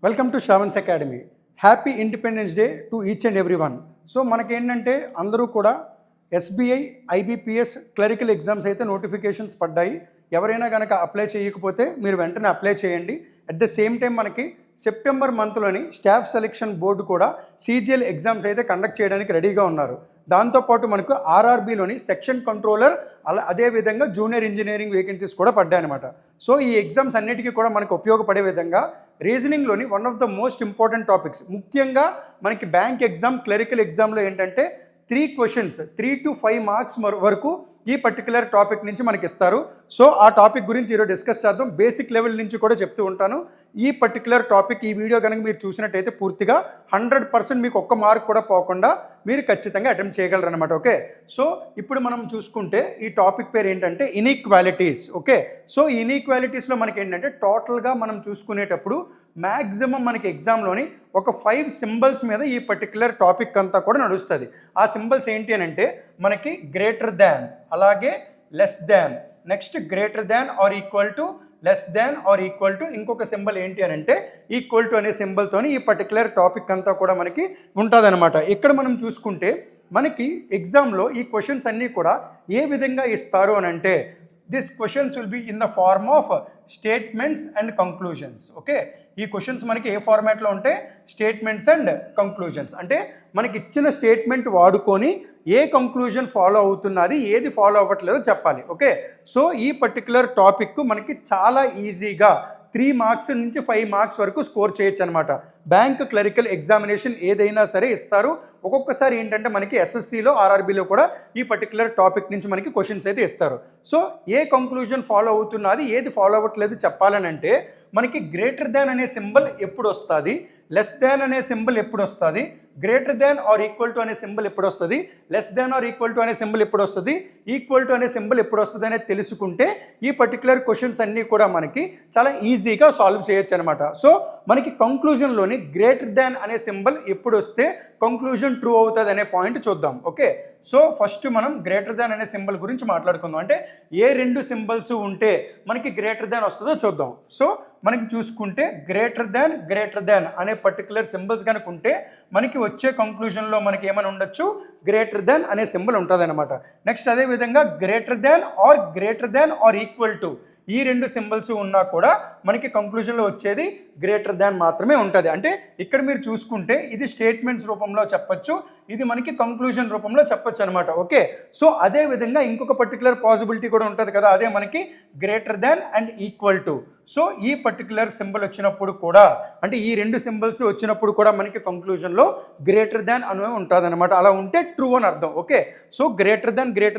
Welcome to Shravan's academy. Happy independence day to each and every one. So మనకేంటంటే అందరూ కూడా SBI, IBPS clerical exams అయితే notifications పడ్డాయి. ఎవరైనా కనుక అప్లై చేయకపోతే మీరు వెంటనే అప్లై చేయండి. అట్ ద సేమ్ టైం మనకి సెప్టెంబర్ మంత్లోని స్టాఫ్ సెలక్షన్ బోర్డు కూడా సీజీఎల్ ఎగ్జామ్స్ అయితే కండక్ట్ చేయడానికి రెడీగా ఉన్నారు. దాంతోపాటు మనకు ఆర్ఆర్బీలోని సెక్షన్ కంట్రోలర్ అదేవిధంగా జూనియర్ ఇంజనీరింగ్ వేకెన్సీస్ కూడా పడ్డాయన్నమాట. సో ఈ ఎగ్జామ్స్ అన్నిటికీ కూడా మనకు ఉపయోగపడే విధంగా రీజనింగ్లోని one of the most important topics, ముఖ్యంగా మనకి బ్యాంక్ ఎగ్జామ్, క్లరికల్ ఎగ్జామ్లో ఏంటంటే 3 క్వశ్చన్స్ 3 to 5 మార్క్స్ వరకు ఈ పర్టికులర్ టాపిక్ నుంచి మనకి ఇస్తారు. సో ఆ టాపిక్ గురించి ఈరోజు డిస్కస్ చేద్దాం. బేసిక్ లెవెల్ నుంచి కూడా చెప్తూ ఉంటాను. ఈ పర్టికులర్ టాపిక్, ఈ వీడియో కనుక మీరు చూసినట్టయితే పూర్తిగా 100% మీకు ఒక్క మార్క్ కూడా పోకుండా మీరు ఖచ్చితంగా అటెంప్ట్ చేయగలరు అనమాట. ఓకే, సో ఇప్పుడు మనం చూసుకుంటే ఈ టాపిక్ పేరు ఏంటంటే ఇన్ఈక్వాలిటీస్. ఓకే, సో ఈ ఇన్ఈక్వాలిటీస్లో మనకి ఏంటంటే టోటల్గా మనం చూసుకునేటప్పుడు మ్యాక్సిమం మనకి ఎగ్జామ్లోని ఒక 5 సింబల్స్ మీద ఈ పర్టికులర్ టాపిక్ అంతా కూడా నడుస్తుంది. ఆ సింబల్స్ ఏంటి అని అంటే మనకి గ్రేటర్ దాన్, అలాగే less than, next greater than or equal to, less than or equal to, ఇంకొక సింబల్ ఏంటి అని అంటే ఈక్వల్ టు అనే సింబల్తోని ఈ పర్టికులర్ టాపిక్ అంతా కూడా మనకి ఉంటుందన్నమాట. ఇక్కడ మనం చూసుకుంటే మనకి ఎగ్జామ్లో ఈ క్వశ్చన్స్ అన్నీ కూడా ఏ విధంగా ఇస్తారు అని అంటే this questions will be in the form of statements and conclusions. Okay, ఈ క్వశ్చన్స్ మనకి ఏ ఫార్మాట్లో ఉంటే స్టేట్మెంట్స్ అండ్ కంక్లూజన్స్, అంటే మనకి ఇచ్చిన స్టేట్మెంట్ వాడుకొని ఏ కంక్లూజన్ ఫాలో అవుతున్నది, ఏది ఫాలో అవ్వట్లేదో చెప్పాలి. ఓకే, సో ఈ పర్టికులర్ టాపిక్ మనకి చాలా ఈజీగా 3 మార్క్స్ నుంచి 5 మార్క్స్ వరకు స్కోర్ చేయొచ్చు అనమాట. బ్యాంక్ క్లరికల్ ఎగ్జామినేషన్ ఏదైనా సరే ఇస్తారు. ఒక్కొక్కసారి ఏంటంటే మనకి ఎస్ఎస్సిలో, ఆర్ఆర్బీలో కూడా ఈ పర్టికులర్ టాపిక్ నుంచి మనకి క్వశ్చన్స్ అయితే ఇస్తారు. సో ఏ కంక్లూజన్ ఫాలో అవుతున్నది, ఏది ఫాలో అవ్వట్లేదు చెప్పాలని అంటే మనకి గ్రేటర్ దాన్ అనే సింబల్ ఎప్పుడు వస్తుంది, లెస్ దాన్ అనే సింబల్ ఎప్పుడు వస్తుంది, greater than or equal to అనే సింబల్ ఎప్పుడు వస్తుంది, less than or equal to అనే సింబల్ ఎప్పుడు వస్తుంది, ఈక్వల్ టు అనే సింబల్ ఎప్పుడు వస్తుంది అనేది తెలుసుకుంటే ఈ పర్టికులర్ క్వశ్చన్స్ అన్నీ కూడా మనకి చాలా ఈజీగా సాల్వ్ చేయొచ్చు అనమాట. సో మనకి కంక్లూజన్లోని గ్రేటర్ దాన్ అనే సింబల్ ఎప్పుడు వస్తే కంక్లూజన్ ట్రూ అవుతుంది అనే పాయింట్ చూద్దాం. ఓకే, సో ఫస్ట్ మనం గ్రేటర్ దాన్ అనే సింబల్ గురించి మాట్లాడుకుందాం. అంటే ఏ 2 సింబల్స్ ఉంటే మనకి గ్రేటర్ దాన్ వస్తుందో చూద్దాం. సో మనకి చూసుకుంటే గ్రేటర్ దాన్ అనే పర్టికులర్ సింబల్స్ కనుక ఉంటే మనకి వచ్చే కంక్లూజన్లో మనకి ఏమైనా ఉండొచ్చు, గ్రేటర్ దాన్ అనే సింబల్ ఉంటుంది అనమాట. నెక్స్ట్ అదేవిధంగా greater than or equal to, ఈ 2 సింబల్స్ ఉన్నా కూడా మనకి కంక్లూజన్లో వచ్చేది గ్రేటర్ దాన్ మాత్రమే ఉంటుంది. అంటే ఇక్కడ మీరు చూసుకుంటే ఇది స్టేట్మెంట్స్ రూపంలో చెప్పచ్చు, ఇది మనకి కంక్లూజన్ రూపంలో చెప్పచ్చు అనమాట. ఓకే, సో అదే విధంగా ఇంకొక పర్టికులర్ పాసిబిలిటీ కూడా ఉంటుంది కదా, అదే మనకి greater than and equal to. So ఈ పర్టికులర్ సింబల్ వచ్చినప్పుడు కూడా, అంటే ఈ 2 సింబల్స్ వచ్చినప్పుడు కూడా మనకి కంక్లూజన్లో గ్రేటర్ దాన్ అనే ఉంటుంది అనమాట. అలా ఉంటే ట్రూ అని అర్థం. ఓకే, సో గ్రేటర్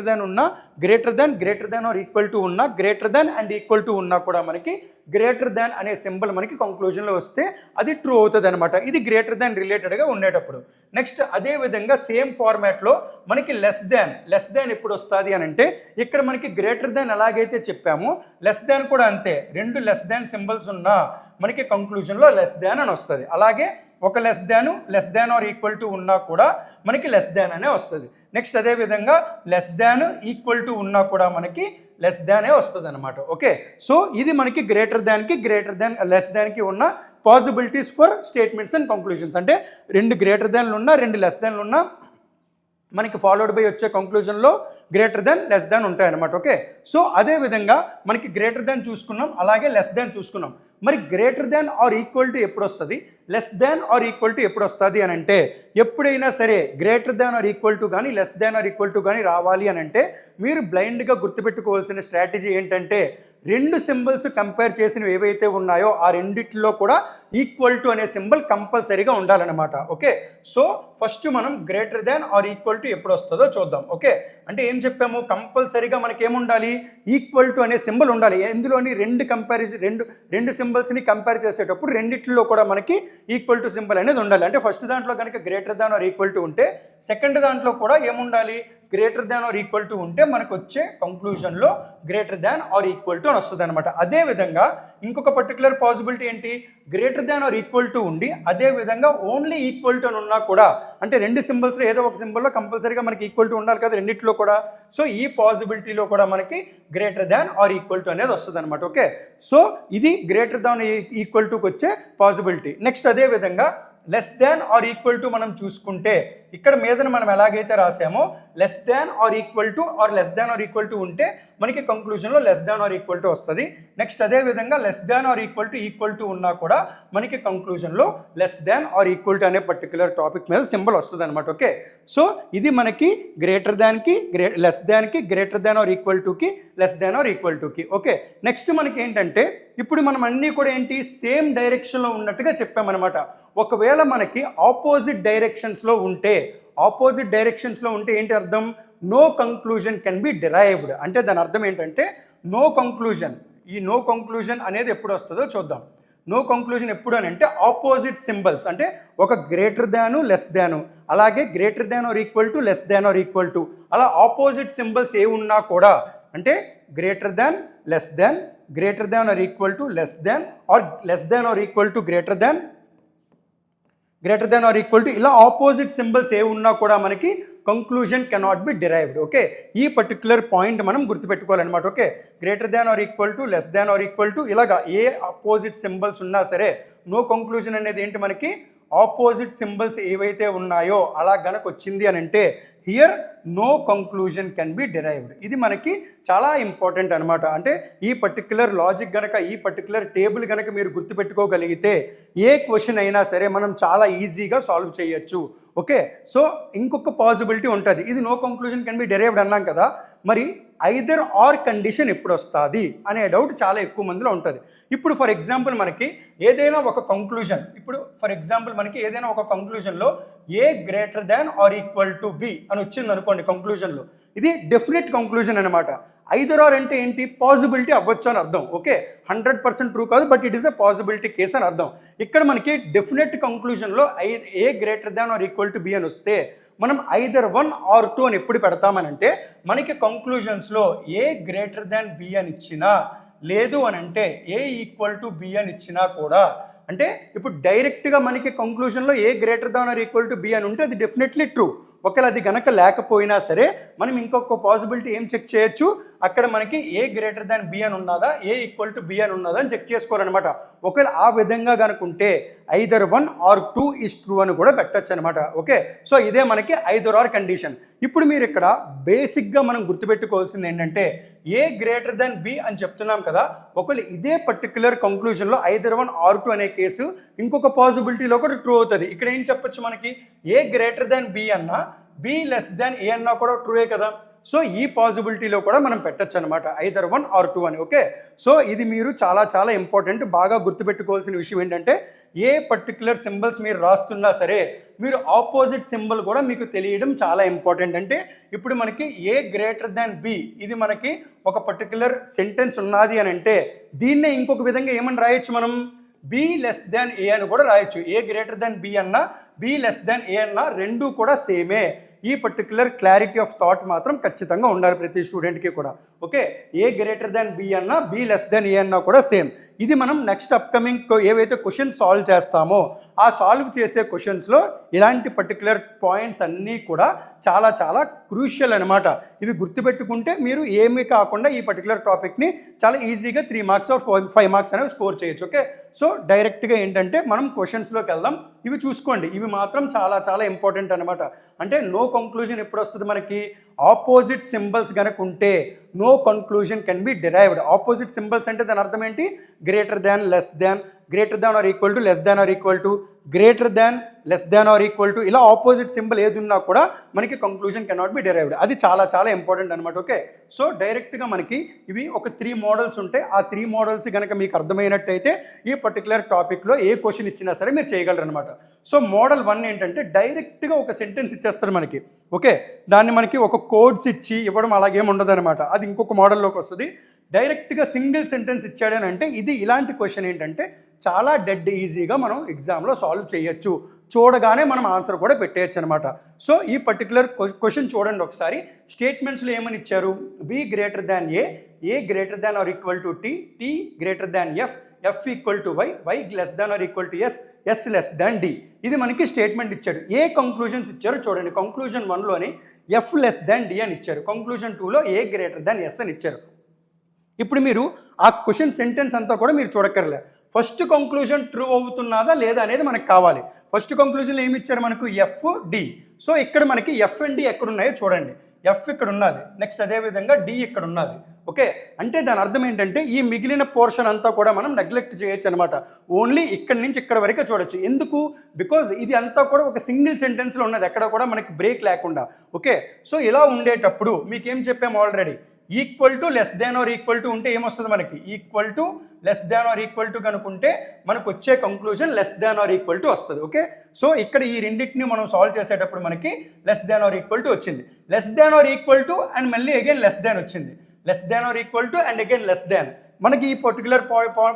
దాన్ ఉన్నా, greater than or equal to ఉన్నా, greater than and equal to ఉన్నా కూడా మనకి గ్రేటర్ దాన్ అనే సింబల్ మనకి కంక్లూజన్లో వస్తే అది ట్రూ అవుతుంది అనమాట. ఇది గ్రేటర్ దాన్ రిలేటెడ్గా ఉండేటప్పుడు. నెక్స్ట్ అదే విధంగా సేమ్ ఫార్మాట్లో మనకి లెస్ దాన్ ఎప్పుడు వస్తుంది అని అంటే ఇక్కడ మనకి గ్రేటర్ దాన్ ఎలాగైతే చెప్పామో లెస్ దాన్ కూడా అంతే. 2 లెస్ దాన్ సింబల్స్ ఉన్నా మనకి కంక్లూజన్లో లెస్ దాన్ అని వస్తుంది. అలాగే ఒక less than or equal to ఉన్నా కూడా మనకి లెస్ దాన్ అనే వస్తుంది. నెక్స్ట్ అదేవిధంగా లెస్ దాన్ ఈక్వల్ టు ఉన్నా కూడా మనకి లెస్ దానే వస్తుంది అనమాట. ఓకే, సో ఇది మనకి గ్రేటర్ దాన్ లెస్ దాన్కి ఉన్న possibilities for statements and conclusions. అంటే 2 గ్రేటర్ దాన్లు ఉన్నా, 2 లెస్ దాన్లు ఉన్నా మనకి ఫాలోడ్ బై వచ్చే కంక్లూజన్లో గ్రేటర్ దాన్, లెస్ దాన్ ఉంటాయన్నమాట. ఓకే, సో అదే విధంగా మనకి గ్రేటర్ దాన్ చూసుకున్నాం, అలాగే లెస్ దాన్ చూసుకున్నాం. మరి greater than or equal to ఎప్పుడు వస్తుంది, less than or equal to ఎప్పుడు వస్తుంది అని అంటే ఎప్పుడైనా సరే greater than or equal to కానీ, less than or equal to కానీ రావాలి అని అంటే మీరు బ్లైండ్గా గుర్తుపెట్టుకోవాల్సిన స్ట్రాటజీ ఏంటంటే 2 సింబల్స్ కంపేర్ చేసినవి ఏవైతే ఉన్నాయో ఆ రెండిట్లో కూడా ఈక్వల్ టు అనే సింబల్ కంపల్సరీగా ఉండాలన్నమాట. ఓకే, సో ఫస్ట్ మనం greater than or equal to ఎప్పుడు వస్తుందో చూద్దాం. ఓకే, అంటే ఏం చెప్పాము, కంపల్సరీగా మనకి ఏముండాలి, ఈక్వల్ టు అనే సింబల్ ఉండాలి. ఎందులోని 2 సింబల్స్ని కంపేర్ చేసేటప్పుడు రెండిట్లో కూడా మనకి ఈక్వల్ టు సింబల్ అనేది ఉండాలి. అంటే ఫస్ట్ దాంట్లో కనుక greater than or equal to ఉంటే సెకండ్ దాంట్లో కూడా ఏముండాలి, greater than or equal to ఉంటే మనకు వచ్చే కంక్లూజన్లో greater than or equal to అని వస్తుంది అనమాట. అదేవిధంగా ఇంకొక పర్టికులర్ పాసిబిలిటీ ఏంటి, greater than or equal to ఉండి అదేవిధంగా ఓన్లీ ఈక్వల్ టు అని ఉన్నా కూడా, అంటే రెండు సింబల్స్లో ఏదో ఒక సింబల్లో కంపల్సరీగా మనకి ఈక్వల్ టు ఉండాలి కదా రెండిట్లో కూడా. సో ఈ పాసిబిలిటీలో కూడా మనకి greater than or equal to అనేది వస్తుంది అనమాట. ఓకే, సో ఇది గ్రేటర్ దాన్ ఈక్వల్ టుకి వచ్చే పాసిబిలిటీ. నెక్స్ట్ అదేవిధంగా less than or equal to మనం చూసుకుంటే ఇక్కడ మీదన మనం ఎలాగైతే రాసామో less than or equal to or less than or equal to ఉంటే మనకి కంక్లూజన్లో less than or equal to వస్తుంది. నెక్స్ట్ అదేవిధంగా less than or equal to ఉన్నా కూడా మనకి కంక్లూజన్లో less than or equal to అనే పర్టికులర్ టాపిక్ మీద సింబల్ వస్తుంది అనమాట. ఓకే, సో ఇది మనకి గ్రేటర్ దాన్కి లెస్ దాన్కి, గ్రేటర్ దాన్ ఆర్ ఈక్వల్ టుకి, లెస్ దాన్ ఆర్ ఈక్వల్ టుకి. ఓకే, నెక్స్ట్ మనకి ఏంటంటే ఇప్పుడు మనం అన్నీ కూడా ఏంటి సేమ్ డైరెక్షన్లో ఉన్నట్టుగా చెప్పామన్నమాట. ఒకవేళ మనకి ఆపోజిట్ డైరెక్షన్స్లో ఉంటే ఏంటి అర్థం, no conclusion can be derived. అంటే దాని అర్థం ఏంటంటే నో కంక్లూజన్, ఈ నో కంక్లూజన్ అనేది ఎప్పుడు వస్తుందో చూద్దాం. నో కంక్లూజన్ ఎప్పుడు అని అంటే ఆపోజిట్ సింబల్స్, అంటే ఒక గ్రేటర్ దాను లెస్ దాను, అలాగే greater than or equal to less than or equal to, అలా ఆపోజిట్ సింబల్స్ ఏ ఉన్నా కూడా, అంటే greater than less than, greater than or equal to less than, or less than or equal to greater than or equal to, ఇలా opposite symbols ఏ ఉన్నా కూడా మనకి conclusion cannot be derived. Okay, ఈ పర్టికులర్ పాయింట్ మనం గుర్తుపెట్టుకోవాలన్నమాట. Okay, greater than or equal to, less than or equal to, ఇలాగా ఏ opposite symbols ఉన్నా సరే నో కంక్లూజన్ అనేది ఏంటి, మనకి ఆపోజిట్ సింబల్స్ ఏవైతే ఉన్నాయో అలా గనక వచ్చింది అని అంటే here no conclusion can be derived. ఇది మనకి చాలా ఇంపార్టెంట్ అనమాట. అంటే ఈ పర్టికులర్ లాజిక్ గనక, ఈ పర్టికులర్ టేబుల్ గనక మీరు గుర్తుపెట్టుకోగలిగితే ఏ క్వశ్చన్ అయినా సరే మనం చాలా ఈజీగా సాల్వ్ చేయొచ్చు. ఓకే, సో ఇంకొక పాసిబిలిటీ ఉంటుంది, ఇది no conclusion can be derived అన్నాం కదా, మరి ఐదర్ ఆర్ కండిషన్ ఎప్పుడు వస్తుంది అనే డౌట్ చాలా ఎక్కువ మందిలో ఉంటుంది. ఇప్పుడు ఫర్ ఎగ్జాంపుల్ మనకి ఏదైనా ఒక కంక్లూజన్లో A greater than or equal to B అని వచ్చింది అనుకోండి కంక్లూజన్లో, ఇది డెఫినెట్ కంక్లూజన్ అనమాట. ఐదర్ ఆర్ అంటే ఏంటి, పాసిబిలిటీ అవ్వచ్చు అని అర్థం. ఓకే, 100% ట్రూ కాదు, but it is a possibility case అని అర్థం. ఇక్కడ మనకి డెఫినెట్ కంక్లూజన్లో A greater than or equal to B అని వస్తే మనం ఐదర్ 1 ఆర్ 2 అని ఎప్పుడు పెడతామనంటే మనకి కంక్లూజన్స్లో ఏ గ్రేటర్ దాన్ బి అని ఇచ్చినా, లేదు అని అంటే ఏ ఈక్వల్ టు బి అని ఇచ్చినా కూడా, అంటే ఇప్పుడు డైరెక్ట్గా మనకి కంక్లూజన్లో A greater than or equal to B అని ఉంటే అది డెఫినెట్లీ ట్రూ. ఒకవేళ అది గనక లేకపోయినా సరే మనం ఇంకొక పాసిబిలిటీ ఏం చెక్ చేయొచ్చు, అక్కడ మనకి ఏ గ్రేటర్ దాన్ బి అని ఉన్నదా, ఏ ఈక్వల్ టు బి అని ఉన్నదా అని చెక్ చేసుకోవాలన్నమాట. ఒకవేళ ఆ విధంగా కనుకుంటే ఐదర్ 1 ఆర్ 2 ఈజ్ ట్రూ అని కూడా పెట్టచ్చు అనమాట. ఓకే, సో ఇదే మనకి ఐదర్ ఆర్ కండిషన్. ఇప్పుడు మీరు ఇక్కడ బేసిక్గా మనం గుర్తుపెట్టుకోవాల్సింది ఏంటంటే ఏ గ్రేటర్ దాన్ బి అని చెప్తున్నాం కదా, ఒకవేళ ఇదే పర్టికులర్ కంక్లూజన్లో ఐదర్ 1 ఆర్ 2 అనే కేసు ఇంకొక పాసిబిలిటీలో కూడా ట్రూ అవుతుంది. ఇక్కడ ఏం చెప్పొచ్చు, మనకి ఏ గ్రేటర్ దాన్ బి అన్నా, బి లెస్ దాన్ ఏ అన్నా కూడా ట్రూయే కదా. సో ఈ పాసిబిలిటీలో కూడా మనం పెట్టచ్చు అనమాట ఐదర్ 1 ఆర్ 2 అని. ఓకే, సో ఇది మీరు చాలా చాలా ఇంపార్టెంట్, బాగా గుర్తుపెట్టుకోవాల్సిన విషయం ఏంటంటే ఏ పర్టికులర్ సింబల్స్ మీరు రాస్తున్నా సరే మీరు ఆపోజిట్ సింబల్ కూడా మీకు తెలియడం చాలా ఇంపార్టెంట్. అంటే ఇప్పుడు మనకి ఏ గ్రేటర్ దాన్ బి, ఇది మనకి ఒక పర్టికులర్ సెంటెన్స్ ఉన్నది అని అంటే దీన్నే ఇంకొక విధంగా ఏమని రాయొచ్చు, మనం బి లెస్ దాన్ ఏ అని కూడా రాయొచ్చు. ఏ గ్రేటర్ దాన్ బి అన్నా, బి లెస్ దాన్ ఏ అన్నా రెండు కూడా సేమే. ఈ పర్టికులర్ క్లారిటీ ఆఫ్ థాట్ మాత్రం ఖచ్చితంగా ఉండాలి ప్రతి స్టూడెంట్కి కూడా. ఓకే, ఏ గ్రేటర్ దాన్ బి అన్నా, బి లెస్ దాన్ ఏ అన్నా కూడా సేమ్. ఇది మనం నెక్స్ట్ అప్కమింగ్ ఏవైతే క్వశ్చన్స్ సాల్వ్ చేస్తామో ఆ సాల్వ్ చేసే క్వశ్చన్స్లో ఇలాంటి పర్టికులర్ పాయింట్స్ అన్నీ కూడా చాలా చాలా క్రూషియల్ అనమాట. ఇవి గుర్తుపెట్టుకుంటే మీరు ఏమీ కాకుండా ఈ పర్టికులర్ టాపిక్ని చాలా ఈజీగా 3 మార్క్స్ ఆర్ 5 మార్క్స్ అనేవి స్కోర్ చేయొచ్చు. ఓకే, సో డైరెక్ట్గా ఏంటంటే మనం క్వశ్చన్స్లోకి వెళ్దాం. ఇవి చూసుకోండి, ఇవి మాత్రం చాలా చాలా ఇంపార్టెంట్ అనమాట. అంటే నో కంక్లూజన్ ఎప్పుడు వస్తుంది, మనకి ఆపోజిట్ సింబల్స్ కనుక ఉంటే no conclusion can be derived. Opposite symbols అంటే దాని అర్థం ఏంటి, greater than, less than, greater than or equal to, less than or equal to, greater than, less than or equal to, ఇలా ఆపోజిట్ సింబల్ ఏది ఉన్నా కూడా మనకి కంక్లూజన్ కెనాట్ బి డిరైవ్డ్. అది చాలా చాలా ఇంపార్టెంట్ అనమాట. ఓకే, సో డైరెక్ట్గా మనకి ఇవి ఒక 3 మోడల్స్ ఉంటాయి. ఆ 3 మోడల్స్ కనుక మీకు అర్థమైనట్టయితే ఈ పర్టికులర్ టాపిక్లో ఏ క్వశ్చన్ ఇచ్చినా సరే మీరు చేయగలరు అనమాట. సో మోడల్ 1 ఏంటంటే డైరెక్ట్గా ఒక సెంటెన్స్ ఇచ్చేస్తారు మనకి. ఓకే, దాన్ని మనకి ఒక కోడ్స్ ఇచ్చి ఇవ్వడం అలాగేం ఉండదు అనమాట. అది ఇంకొక మోడల్లోకి వస్తుంది. డైరెక్ట్గా సింగిల్ సెంటెన్స్ ఇచ్చాడని అంటే ఇది ఇలాంటి క్వశ్చన్ ఏంటంటే చాలా డెడ్ ఈజీగా మనం ఎగ్జామ్లో సాల్వ్ చేయొచ్చు, చూడగానే మనం ఆన్సర్ కూడా పెట్టేయచ్చు అనమాట. సో ఈ పర్టికులర్ క్వశ్చన్ చూడండి ఒకసారి. స్టేట్మెంట్స్లో ఏమని ఇచ్చారు? B greater than A greater than or equal to T greater than F equal to Y less than or equal to S less than D. ఇది మనకి స్టేట్మెంట్ ఇచ్చాడు. ఏ కంక్లూజన్స్ ఇచ్చారో చూడండి. కంక్లూజన్ 1లోని ఎఫ్ లెస్ దాన్ డి అని ఇచ్చారు. Conclusion 2లో ఏ గ్రేటర్ దాన్ ఎస్ అని ఇచ్చారు. ఇప్పుడు మీరు ఆ క్వశ్చన్ సెంటెన్స్ అంతా కూడా మీరు చూడక్కర్లే. ఫస్ట్ కంక్లూజన్ ట్రూ అవుతున్నదా లేదా అనేది మనకు కావాలి. ఫస్ట్ కంక్లూజన్లో ఏమి ఇచ్చారు మనకు? F D. సో ఇక్కడ మనకి ఎఫ్ అండ్ డి ఎక్కడ ఉన్నాయో చూడండి. ఎఫ్ ఇక్కడ ఉన్నది, నెక్స్ట్ అదేవిధంగా డి ఇక్కడ ఉన్నది. ఓకే, అంటే దాని అర్థం ఏంటంటే ఈ మిగిలిన పోర్షన్ అంతా కూడా మనం నెగ్లెక్ట్ చేయొచ్చు అనమాట. ఓన్లీ ఇక్కడి నుంచి ఇక్కడ వరకే చూడొచ్చు. ఎందుకు? బికాజ్ ఇది అంతా కూడా ఒక సింగిల్ సెంటెన్స్లో ఉన్నది, ఎక్కడ కూడా మనకి బ్రేక్ లేకుండా. ఓకే, సో ఇలా ఉండేటప్పుడు మీకేం చెప్పాము already, equal to less than or equal to ఉంటే ఏమొస్తుంది మనకి? Equal to less than or equal to కనుకుంటే మనకు వచ్చే conclusion less than or equal to వస్తుంది. ఓకే, సో ఇక్కడ ఈ రెండింటిని మనం సాల్వ్ చేసేటప్పుడు మనకి less than or equal to వచ్చింది. Less than or equal to and మళ్ళీ అగైన్ లెస్ దాన్ వచ్చింది. Less than or equal to and again less than. మనకి ఈ పర్టికులర్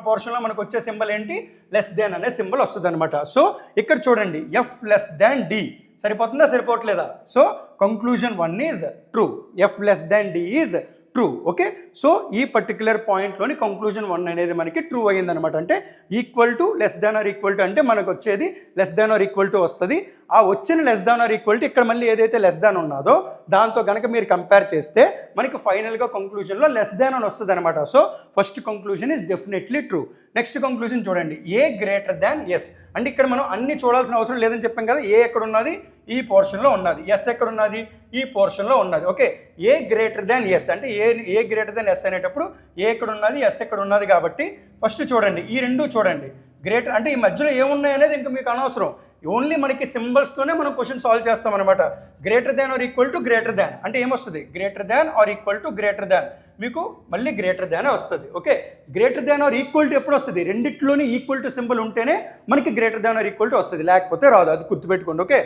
పోర్షన్లో మనకు వచ్చే సింబల్ ఏంటి? లెస్ దాన్ అనే సింబల్ వస్తుంది అనమాట. సో ఇక్కడ చూడండి, ఎఫ్ లెస్ దాన్ డి. సరిపోతుందా? సరిపోవట్లేదా? So conclusion 1 is true, F less than D is true. Okay, so ఈ పర్టికులర్ పాయింట్లోని కంక్లూజన్ 1 అనేది మనకి ట్రూ అయ్యిందనమాట. అంటే equal to less than or equal to అంటే మనకు వచ్చేది less than or equal to వస్తుంది. ఆ వచ్చిన less than or equal to ఇక్కడ మళ్ళీ ఏదైతే లెస్ దాన్ ఉన్నదో దాంతో కనుక మీరు కంపేర్ చేస్తే మనకి ఫైనల్గా కంక్లూజన్లో లెస్ దాన్ అని వస్తుంది అనమాట. So first conclusion is definitely true. Next conclusion చూడండి, ఏ గ్రేటర్ దాన్ ఎస్. అంటే ఇక్కడ మనం అన్ని చూడాల్సిన అవసరం లేదని చెప్పాం కదా. ఏ ఎక్కడ ఉన్నది? ఈ పోర్షన్లో ఉన్నది. ఎస్ ఎక్కడ ఉన్నది? ఈ పోర్షన్లో ఉన్నది. ఓకే, ఏ గ్రేటర్ దాన్ ఎస్ అంటే ఏ గ్రేటర్ దాన్ ఎస్ అనేటప్పుడు ఏ ఎక్కడ ఉన్నది, ఎస్ ఎక్కడ ఉన్నది. కాబట్టి ఫస్ట్ చూడండి, ఈ రెండు చూడండి. గ్రేటర్ అంటే ఈ మధ్యలో ఏమున్నాయి అనేది ఇంకా మీకు అనవసరం. ఓన్లీ మనకి సింబల్స్తోనే మనం క్వశ్చన్ సాల్వ్ చేస్తాం అనమాట. Greater than or equal to greater దాన్ అంటే ఏమొస్తుంది? Greater than or equal to greater దాన్. మీకు మళ్ళీ గ్రేటర్ దానే వస్తుంది. Okay, greater than or equal to ఎప్పుడు వస్తుంది? రెండిట్లోనే ఈక్వల్ టు సింబల్ ఉంటేనే మనకి greater than or equal to వస్తుంది, లేకపోతే రాదు. అది గుర్తుపెట్టుకోండి. ఓకే,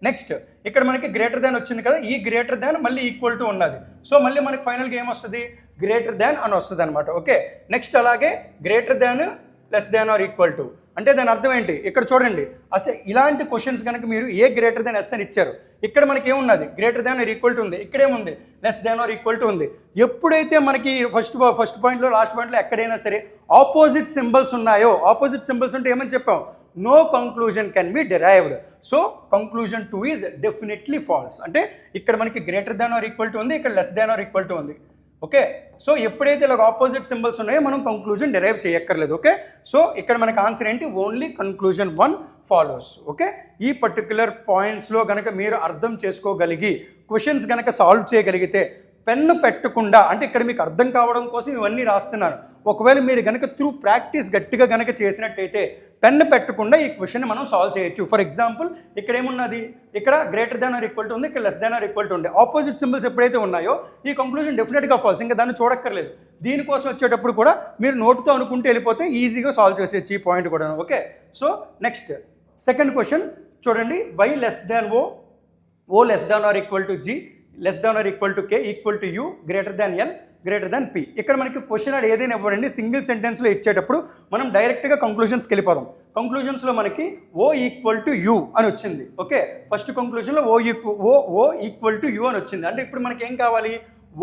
నెక్స్ట్ ఇక్కడ మనకి గ్రేటర్ దాన్ వచ్చింది కదా, ఈ గ్రేటర్ దాన్ మళ్ళీ ఈక్వల్ టు ఉన్నది. సో మళ్ళీ మనకి ఫైనల్గా ఏమొస్తుంది? గ్రేటర్ దాన్ అని వస్తుంది అనమాట. ఓకే, నెక్స్ట్ అలాగే greater than less than or equal to అంటే దాని అర్థం ఏంటి? ఇక్కడ చూడండి, అసలు ఇలాంటి క్వశ్చన్స్ కనుక మీరు ఏ గ్రేటర్ దాన్ ఎస్ అని ఇచ్చారు, ఇక్కడ మనకి ఏమున్నది? Greater than or equal to ఉంది. ఇక్కడేముంది? Less than or equal to ఉంది. ఎప్పుడైతే మనకి ఫస్ట్ పాయింట్లో లాస్ట్ పాయింట్లో ఎక్కడైనా సరే ఆపోజిట్ సింబల్స్ ఉన్నాయో, ఆపోజిట్ సింబల్స్ ఉంటే ఏమని చెప్పాం? No conclusion can be derived. So conclusion 2 is definitely false. అంటే ఇక్కడ మనకి greater than or equal to ఉంది, ఇక్కడ less than or equal to ఉంది. ఓకే, సో ఎప్పుడైతే ఇలా ఆపోజిట్ సింబల్స్ ఉన్నాయో మనం కంక్లూజన్ డిరైవ్ చేయక్కర్లేదు. ఓకే, సో ఇక్కడ మనకి ఆన్సర్ ఏంటి? Only conclusion 1 follows. ఓకే, ఈ పర్టికులర్ పాయింట్స్లో కనుక మీరు అర్థం చేసుకోగలిగి క్వశ్చన్స్ కనుక సాల్వ్ చేయగలిగితే, పెన్ను పెట్టకుండా అంటే ఇక్కడ మీకు అర్థం కావడం కోసం ఇవన్నీ రాస్తున్నాను. ఒకవేళ మీరు కనుక త్రూ ప్రాక్టీస్ గట్టిగా కనుక చేసినట్టయితే పెన్ను పెట్టకుండా ఈ క్వశ్చన్ మనం సాల్వ్ చేయొచ్చు. ఫర్ ఎగ్జాంపుల్ ఇక్కడ ఏమున్నది? ఇక్కడ greater than or equal to ఉంది, ఇక్కడ less than or equal to ఉంది. ఆపోజిట్ సింబల్స్ ఎప్పుడైతే ఉన్నాయో ఈ కంక్లూజన్ డెఫినెట్గా ఫాల్స్, ఇంకా దాన్ని చూడక్కర్లేదు. దీనికోసం వచ్చేటప్పుడు కూడా మీరు నోట్తో అనుకుంటూ వెళ్ళిపోతే ఈజీగా సాల్వ్ చేసేయచ్చు ఈ పాయింట్ కూడా. Okay, so next second question చూడండి, Y less than O less than or equal to G less than or equal to K equal to U greater than L greater than P. ఇక్కడ మనకి question అది ఏదైనా ఇవ్వండి, single సెంటెన్స్లో ఇచ్చేటప్పుడు మనం డైరెక్ట్గా కంక్లూజన్స్కి వెళ్ళిపోదాం. కంక్లూజన్స్లో మనకి ఓ ఈక్వల్ టు యూ అని వచ్చింది. ఓకే, ఫస్ట్ కంక్లూజన్లో ఓ ఈక్వల్ టు యూ అని వచ్చింది. అంటే ఇప్పుడు మనకి ఏం కావాలి?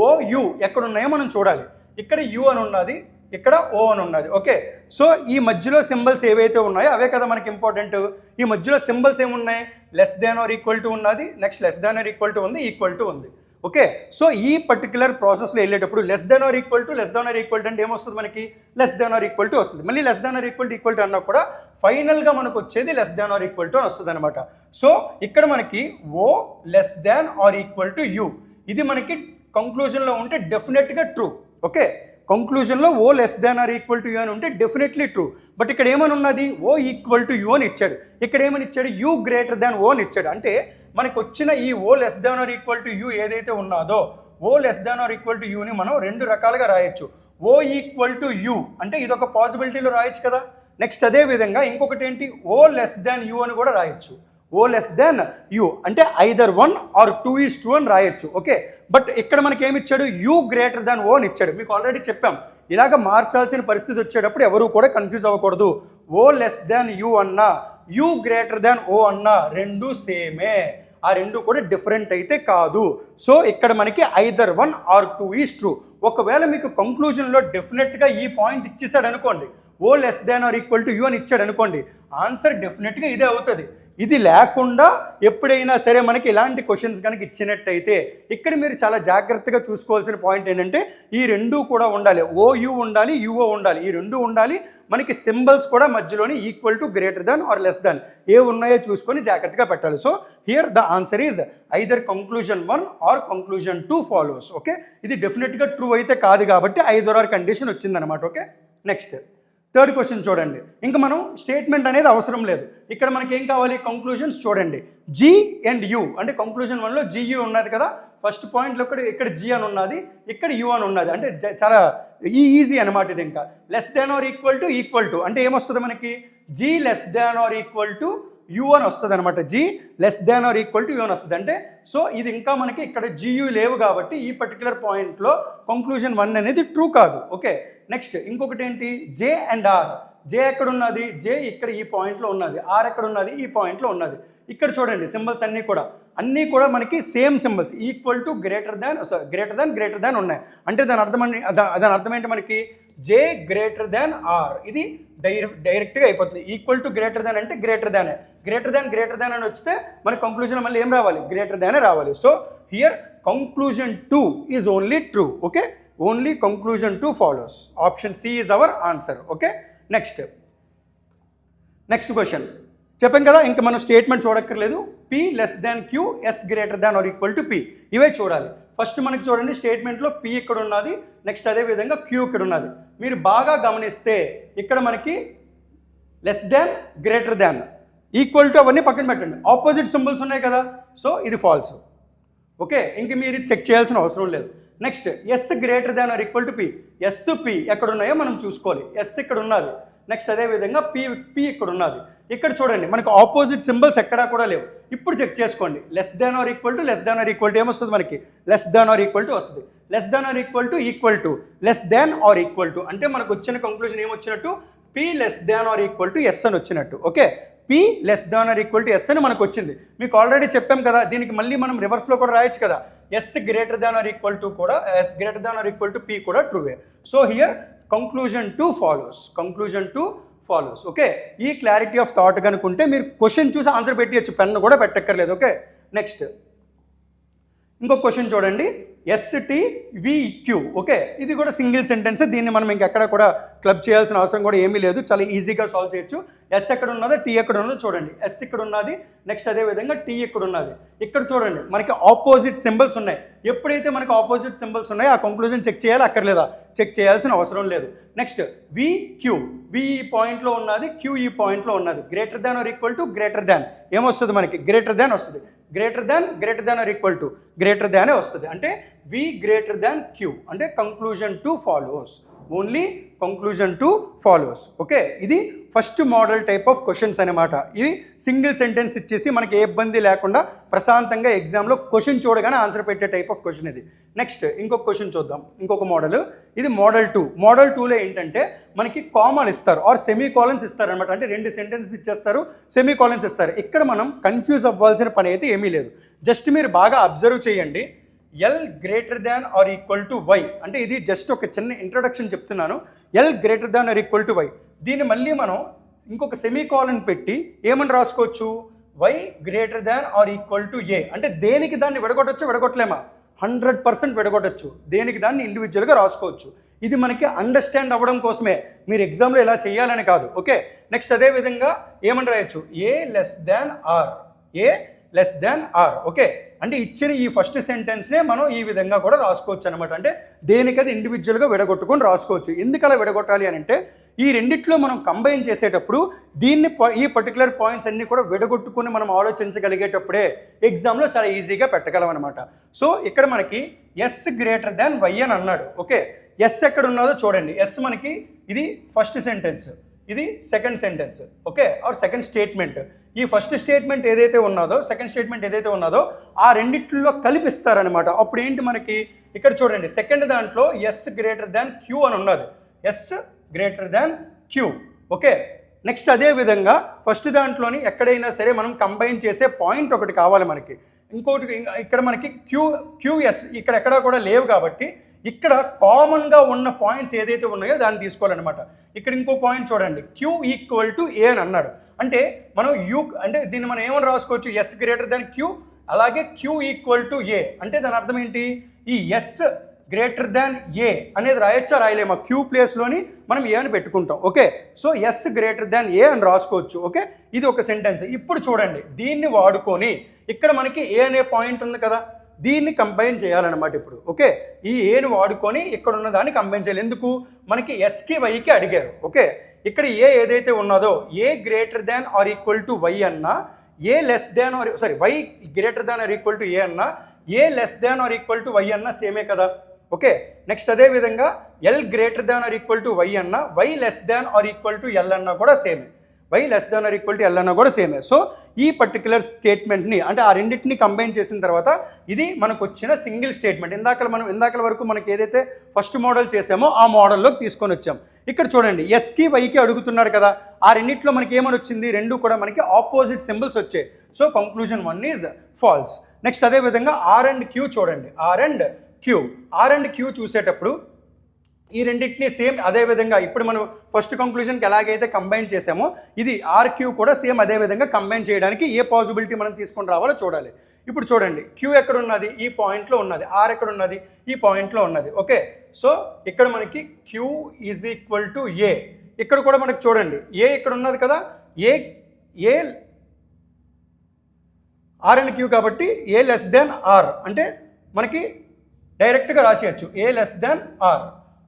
ఓ యూ ఎక్కడ ఉన్నాయో మనం చూడాలి. ఇక్కడ యూ అని ఉన్నది, ఇక్కడ ఓ అని ఉన్నది. ఓకే, సో ఈ మధ్యలో సింబల్స్ ఏవైతే ఉన్నాయో అవే కదా మనకి ఇంపార్టెంట్. ఈ మధ్యలో సింబల్స్ ఏమున్నాయి? Less than or equal to ఉన్నది, next less than or equal to ఉంది, ఈక్వల్ టు ఉంది. ఓకే, సో ఈ పర్టికులర్ ప్రాసెస్లో వెళ్ళేటప్పుడు less than or equal to అంటే ఏమొస్తుంది మనకి? Less than or equal to వస్తుంది. మళ్ళీ less than or equal to అన్నా కూడా ఫైనల్గా మనకు వచ్చేది less than or equal to అని వస్తుంది అనమాట. సో ఇక్కడ మనకి O less than or equal to U ఇది మనకి కంక్లూజన్లో ఉంటే డెఫినెట్గా ట్రూ. ఓకే, కంక్లూజన్లో O less than or equal to U అని ఉంటే డెఫినెట్లీ ట్రూ. బట్ ఇక్కడ ఏమని ఉన్నది? ఓ ఈక్వల్ టు యూ అని ఇచ్చాడు. ఇక్కడ ఏమని ఇచ్చాడు? యూ గ్రేటర్ దాన్ ఓ అని ఇచ్చాడు. అంటే మనకు వచ్చిన ఈ O less than or equal to U ఏదైతే ఉన్నదో O less than or equal to యూని మనం రెండు రకాలుగా రాయొచ్చు. ఓ ఈక్వల్ టు యూ అంటే ఇదొక పాసిబిలిటీలో రాయొచ్చు కదా. నెక్స్ట్ అదే విధంగా ఇంకొకటి ఏంటి? ఓ లెస్ దాన్ యూ అని కూడా రాయొచ్చు. ఓ లెస్ దాన్ యూ అంటే ఐదర్ 1 ఆర్ 2:2 అని రాయొచ్చు. ఓకే, బట్ ఇక్కడ మనకి ఏమి ఇచ్చాడు? యూ గ్రేటర్ దాన్ ఓ అని ఇచ్చాడు. మీకు ఆల్రెడీ చెప్పాం, ఇలాగ మార్చాల్సిన పరిస్థితి వచ్చేటప్పుడు ఎవరు కూడా కన్ఫ్యూజ్ అవ్వకూడదు. ఓ లెస్ దాన్ యూ అన్నా యూ గ్రేటర్ దాన్ ఓ అన్నా రెండు సేమే, ఆ రెండు కూడా డిఫరెంట్ అయితే కాదు. సో ఇక్కడ మనకి ఐదర్ 1 ఆర్ 2 ఈజ్ ట్రూ. ఒకవేళ మీకు కంక్లూజన్లో డెఫినెట్గా ఈ పాయింట్ ఇచ్చేసాడు అనుకోండి, O less than or equal to U అని ఇచ్చాడు అనుకోండి, ఆన్సర్ డెఫినెట్గా ఇదే అవుతుంది. ఇది లేకుండా ఎప్పుడైనా సరే మనకి ఇలాంటి క్వశ్చన్స్ కనుక ఇచ్చినట్టయితే ఇక్కడ మీరు చాలా జాగ్రత్తగా చూసుకోవాల్సిన పాయింట్ ఏంటంటే ఈ రెండూ కూడా ఉండాలి, ఓ యూ ఉండాలి, యుఓ ఉండాలి, ఈ రెండు ఉండాలి. మనకి సింబల్స్ కూడా మధ్యలోని equal to greater than or less than ఏ ఉన్నాయో చూసుకొని జాగ్రత్తగా పెట్టాలి. So here the answer is either conclusion 1 or conclusion 2 follows. Okay, ఇది డెఫినెట్గా ట్రూ అయితే కాదు కాబట్టి ఐదర్ ఆర్ కండిషన్ వచ్చిందనమాట. ఓకే, నెక్స్ట్ థర్డ్ క్వశ్చన్ చూడండి. ఇంకా మనం స్టేట్మెంట్ అనేది అవసరం లేదు. ఇక్కడ మనకి ఏం కావాలి, కంక్లూజన్స్ చూడండి. జీ అండ్ యూ అంటే కంక్లూజన్ 1లో జియూ ఉన్నది కదా, ఫస్ట్ పాయింట్లో ఇక్కడ జీ అని ఉన్నది, ఇక్కడ యూ అని ఉన్నది. అంటే చాలా ఈజీ అనమాట ఇది. ఇంకా less than or equal to అంటే ఏమొస్తుంది మనకి, G less than or equal to U అని వస్తుంది అనమాట. G less than or equal to U అని వస్తుంది. అంటే సో ఇది ఇంకా మనకి ఇక్కడ జియూ లేవు కాబట్టి ఈ పర్టికులర్ పాయింట్లో కంక్లూజన్ 1 అనేది ట్రూ కాదు. ఓకే, నెక్స్ట్ ఇంకొకటి ఏంటి, జే అండ్ ఆర్. జే ఎక్కడ ఉన్నది, జే ఇక్కడ ఈ పాయింట్లో ఉన్నది, ఆర్ ఎక్కడ ఉన్నది, ఈ పాయింట్లో ఉన్నది. ఇక్కడ చూడండి సింబల్స్ అన్నీ కూడా మనకి same symbols equal to greater దాన్ ఉన్నాయి. అంటే దాని అర్థం ఏంటి మనకి, జే గ్రేటర్ దాన్ ఆర్, ఇది డైరెక్ట్గా అయిపోతుంది. ఈక్వల్ టు గ్రేటర్ దాన్ అంటే గ్రేటర్ దాన్ అని వస్తే మన కంక్లూజన్ మళ్ళీ ఏం రావాలి, గ్రేటర్ దానే రావాలి. So here conclusion 2 is only true. Okay, only conclusion 2 follows. Option C is our answer. Okay, next question చెప్పాం కదా, ఇంకా మనం స్టేట్మెంట్ చూడక్కర్లేదు. P less than Q, S greater than or equal to P, ఇవే చూడాలి. First మనకి చూడండి స్టేట్మెంట్లో P ఇక్కడ ఉన్నది, నెక్స్ట్ అదేవిధంగా క్యూ ఇక్కడ ఉన్నది. మీరు బాగా గమనిస్తే ఇక్కడ మనకి less than, greater than, equal to అవన్నీ పక్కన పెట్టండి, ఆపోజిట్ సింబల్స్ ఉన్నాయి కదా, సో ఇది ఫాల్స్. ఓకే, ఇంక మీరు చెక్ చేయాల్సిన అవసరం లేదు. Next S greater than or equal to P, S P ఎక్కడ ఉన్నాయో మనం చూసుకోవాలి. ఎస్ ఇక్కడ ఉన్నది, నెక్స్ట్ అదేవిధంగా పి ఇక్కడ ఉన్నది. ఇక్కడ చూడండి మనకు ఆపోజిట్ సింబల్స్ ఎక్కడా కూడా లేవు. ఇప్పుడు చెక్ చేసుకోండి, less than or equal to ఏమొస్తుంది మనకి, less than or equal to వస్తుంది. Less than or equal to less than or equal to అంటే మనకు వచ్చిన కంక్లూజన్ ఏమొచ్చినట్టు, P less than or equal to S అని వచ్చినట్టు. Okay, P less than or equal to S అని మనకు వచ్చింది. మీకు ఆల్రెడీ చెప్పాం కదా, దీనికి మళ్ళీ మనం రివర్స్లో కూడా రాయొచ్చు కదా, S greater than or equal to కూడా, S greater than or equal to P కూడా ట్రూవే. So here conclusion 2 follows. Okay, ఈ క్లారిటీ ఆఫ్ థాట్ కనుకుంటే మీరు క్వశ్చన్ చూసి ఆన్సర్ పెట్టచ్చు, పెన్ను కూడా పెట్టక్కర్లేదు. ఓకే, నెక్స్ట్ ఇంకొక క్వశ్చన్ చూడండి, STVQ. ఓకే, ఇది కూడా సింగిల్ సెంటెన్స్, దీన్ని మనం ఇంకెక్కడ కూడా క్లబ్ చేయాల్సిన అవసరం కూడా ఏమీ లేదు, చాలా ఈజీగా సాల్వ్ చేయొచ్చు. ఎస్ ఎక్కడ ఉన్నదో, టీ ఎక్కడ ఉన్నదో చూడండి. ఎస్ ఇక్కడ ఉన్నది, నెక్స్ట్ అదేవిధంగా టీ ఇక్కడ ఉన్నది. ఇక్కడ చూడండి మనకి ఆపోజిట్ సింబల్స్ ఉన్నాయి. ఎప్పుడైతే మనకి ఆపోజిట్ సింబల్స్ ఉన్నాయో ఆ కంక్లూజన్ చెక్ చేయాలి అక్కర్లేదా, చెక్ చేయాల్సిన అవసరం లేదు. నెక్స్ట్ VQ, వి ఈ పాయింట్లో ఉన్నది, క్యూ ఈ పాయింట్లో ఉన్నది. Greater than or equal to greater than ఏమొస్తుంది మనకి, గ్రేటర్ దాన్ వస్తుంది. Greater than or equal to greater దానే వస్తుంది. అంటే వి గ్రేటర్ దాన్ క్యూ అంటే conclusion 2 follows. Only conclusion 2 follows. Okay, ఇది first model type of questions అనమాట. ఇది సింగిల్ సెంటెన్స్ ఇచ్చేసి మనకి ఏ ఇబ్బంది లేకుండా ప్రశాంతంగా ఎగ్జామ్లో క్వశ్చన్ చూడగానే ఆన్సర్ పెట్టే టైప్ ఆఫ్ క్వశ్చన్ ఇది. నెక్స్ట్ ఇంకొక క్వశ్చన్ చూద్దాం, ఇంకొక మోడల్. ఇది మోడల్ 2. మోడల్ 2లో ఏంటంటే మనకి కామాలు ఇస్తారు ఆర్ సెమీ కాలన్స్ ఇస్తారు అనమాట. అంటే 2 సెంటెన్సెస్ ఇచ్చేస్తారు, సెమీ కాలన్స్ ఇస్తారు. ఇక్కడ మనం కన్ఫ్యూజ్ అవ్వాల్సిన పని అయితే ఏమీ లేదు. జస్ట్ మీరు బాగా అబ్జర్వ్ చేయండి. L greater than or equal to Y అంటే ఇది జస్ట్ ఒక చిన్న ఇంట్రొడక్షన్ చెప్తున్నాను. L greater than or equal to Y, దీన్ని మళ్ళీ మనం ఇంకొక సెమీ కాలన్ పెట్టి ఏమని రాసుకోవచ్చు, Y greater than or equal to A. అంటే దేనికి దాన్ని విడగొట్టచ్చు, విడగొట్టలేమా, 100% విడగొట్టచ్చు. దేనికి దాన్ని ఇండివిజువల్గా రాసుకోవచ్చు. ఇది మనకి అండర్స్టాండ్ అవ్వడం కోసమే, మీరు ఎగ్జామ్లో ఇలా చేయాలని కాదు. ఓకే, నెక్స్ట్ అదేవిధంగా ఏమని రాయొచ్చు, ఏ లెస్ దాన్ ఆర్. ఓకే, అంటే ఇచ్చిన ఈ ఫస్ట్ సెంటెన్స్నే మనం ఈ విధంగా కూడా రాసుకోవచ్చు అనమాట. అంటే దేనికది ఇండివిజువల్గా విడగొట్టుకొని రాసుకోవచ్చు. ఎందుకు అలా విడగొట్టాలి అని అంటే ఈ రెండిట్లో మనం కంబైన్ చేసేటప్పుడు దీన్ని ఈ పర్టికులర్ పాయింట్స్ అన్నీ కూడా విడగొట్టుకుని మనం ఆలోచించగలిగేటప్పుడే ఎగ్జామ్లో చాలా ఈజీగా పెట్టగలం అనమాట. సో ఇక్కడ మనకి ఎస్ గ్రేటర్ దాన్ వై అని అన్నాడు. ఓకే, ఎస్ ఎక్కడ ఉన్నదో చూడండి. ఎస్ మనకి ఇది ఫస్ట్ సెంటెన్స్, ఇది second sentence. Okay, or second statement. ఈ ఫస్ట్ స్టేట్మెంట్ ఏదైతే ఉన్నదో, సెకండ్ స్టేట్మెంట్ ఏదైతే ఉన్నదో ఆ రెండిట్లో కలిపిస్తారనమాట. అప్పుడు ఏంటి మనకి ఇక్కడ చూడండి, సెకండ్ దాంట్లో ఎస్ గ్రేటర్ దాన్ క్యూ అని ఉన్నది, S greater than Q. Okay, next అదే విధంగా ఫస్ట్ దాంట్లోని ఎక్కడైనా సరే మనం కంబైన్ చేసే పాయింట్ ఒకటి కావాలి మనకి. ఇంకోటి ఇక్కడ మనకి క్యూఎస్ ఇక్కడ ఎక్కడా కూడా లేవు కాబట్టి ఇక్కడ కామన్గా ఉన్న పాయింట్స్ ఏదైతే ఉన్నాయో దాన్ని తీసుకోవాలన్నమాట. ఇక్కడ ఇంకో పాయింట్ చూడండి, క్యూ ఈక్వల్ టు ఏ అని అన్నాడు. అంటే మనం అంటే దీన్ని మనం ఏమని రాసుకోవచ్చు, ఎస్ గ్రేటర్ దాన్ క్యూ, అలాగే క్యూ ఈక్వల్ టు ఏ. అంటే దాని అర్థం ఏంటి, ఈ ఎస్ గ్రేటర్ దాన్ ఏ అనేది రాయొచ్చా రాయలేమా, క్యూ ప్లేస్లోని మనం ఏ అని పెట్టుకుంటాం. Okay, so S greater than A అని రాసుకోవచ్చు. ఓకే, ఇది ఒక సెంటెన్స్. ఇప్పుడు చూడండి, దీన్ని వాడుకొని ఇక్కడ మనకి ఏ అనే పాయింట్ ఉంది కదా, దీన్ని కంబైన్ చేయాలన్నమాట ఇప్పుడు. ఓకే, ఈ ఏని వాడుకొని ఇక్కడ ఉన్న దాన్ని కంబైన్ చేయాలి. ఎందుకు, మనకి ఎస్కి వైకి అడిగారు. ఓకే, ఇక్కడ ఏ ఏదైతే ఉన్నదో A greater than or equal to Y అన్నా, A less than or Y greater than or equal to A అన్నా, A less than or equal to Y అన్నా సేమే కదా. ఓకే, నెక్స్ట్ అదే విధంగా L greater than or equal to Y అన్నా, Y less than or equal to L అన్నా కూడా సేమే, Y less than or equal to L అన్నా కూడా సేమే. సో ఈ పర్టికులర్ స్టేట్మెంట్ని అంటే ఆ రెండింటిని కంబైన్ చేసిన తర్వాత ఇది మనకు వచ్చిన సింగిల్ స్టేట్మెంట్. ఇందాకల వరకు మనకి ఏదైతే ఫస్ట్ మోడల్ చేసామో ఆ మోడల్లోకి తీసుకొని వచ్చాం. ఇక్కడ చూడండి, ఎస్కి వైకి అడుగుతున్నాడు కదా, ఆ రెండింటిలో మనకి ఏమని వచ్చింది, రెండు కూడా మనకి ఆపోజిట్ సింబల్స్ వచ్చాయి. So conclusion 1 is false. Next అదే విధంగా ఆర్ అండ్ క్యూ చూడండి, ఆర్ అండ్ క్యూ చూసేటప్పుడు ఈ రెండింటిని సేమ్ అదే విధంగా ఇప్పుడు మనం ఫస్ట్ కంక్లూజన్కి ఎలాగైతే కంబైన్ చేసామో ఇది ఆర్క్యూ కూడా సేమ్ అదే విధంగా కంబైన్ చేయడానికి ఏ పాసిబిలిటీ మనం తీసుకొని రావాలో చూడాలి. ఇప్పుడు చూడండి, క్యూ ఎక్కడ ఉన్నది, ఈ పాయింట్లో ఉన్నది, ఆర్ ఎక్కడ ఉన్నది, ఈ పాయింట్లో ఉన్నది. ఓకే, సో ఇక్కడ మనకి క్యూ ఈజ్ ఈక్వల్ టు ఏ, ఇక్కడ కూడా మనకి చూడండి ఏ ఇక్కడ ఉన్నది కదా, ఏ ఆర్ అండ్ క్యూ కాబట్టి ఏ లెస్ దాన్ ఆర్ అంటే మనకి డైరెక్ట్గా రాసేయచ్చు A less than R.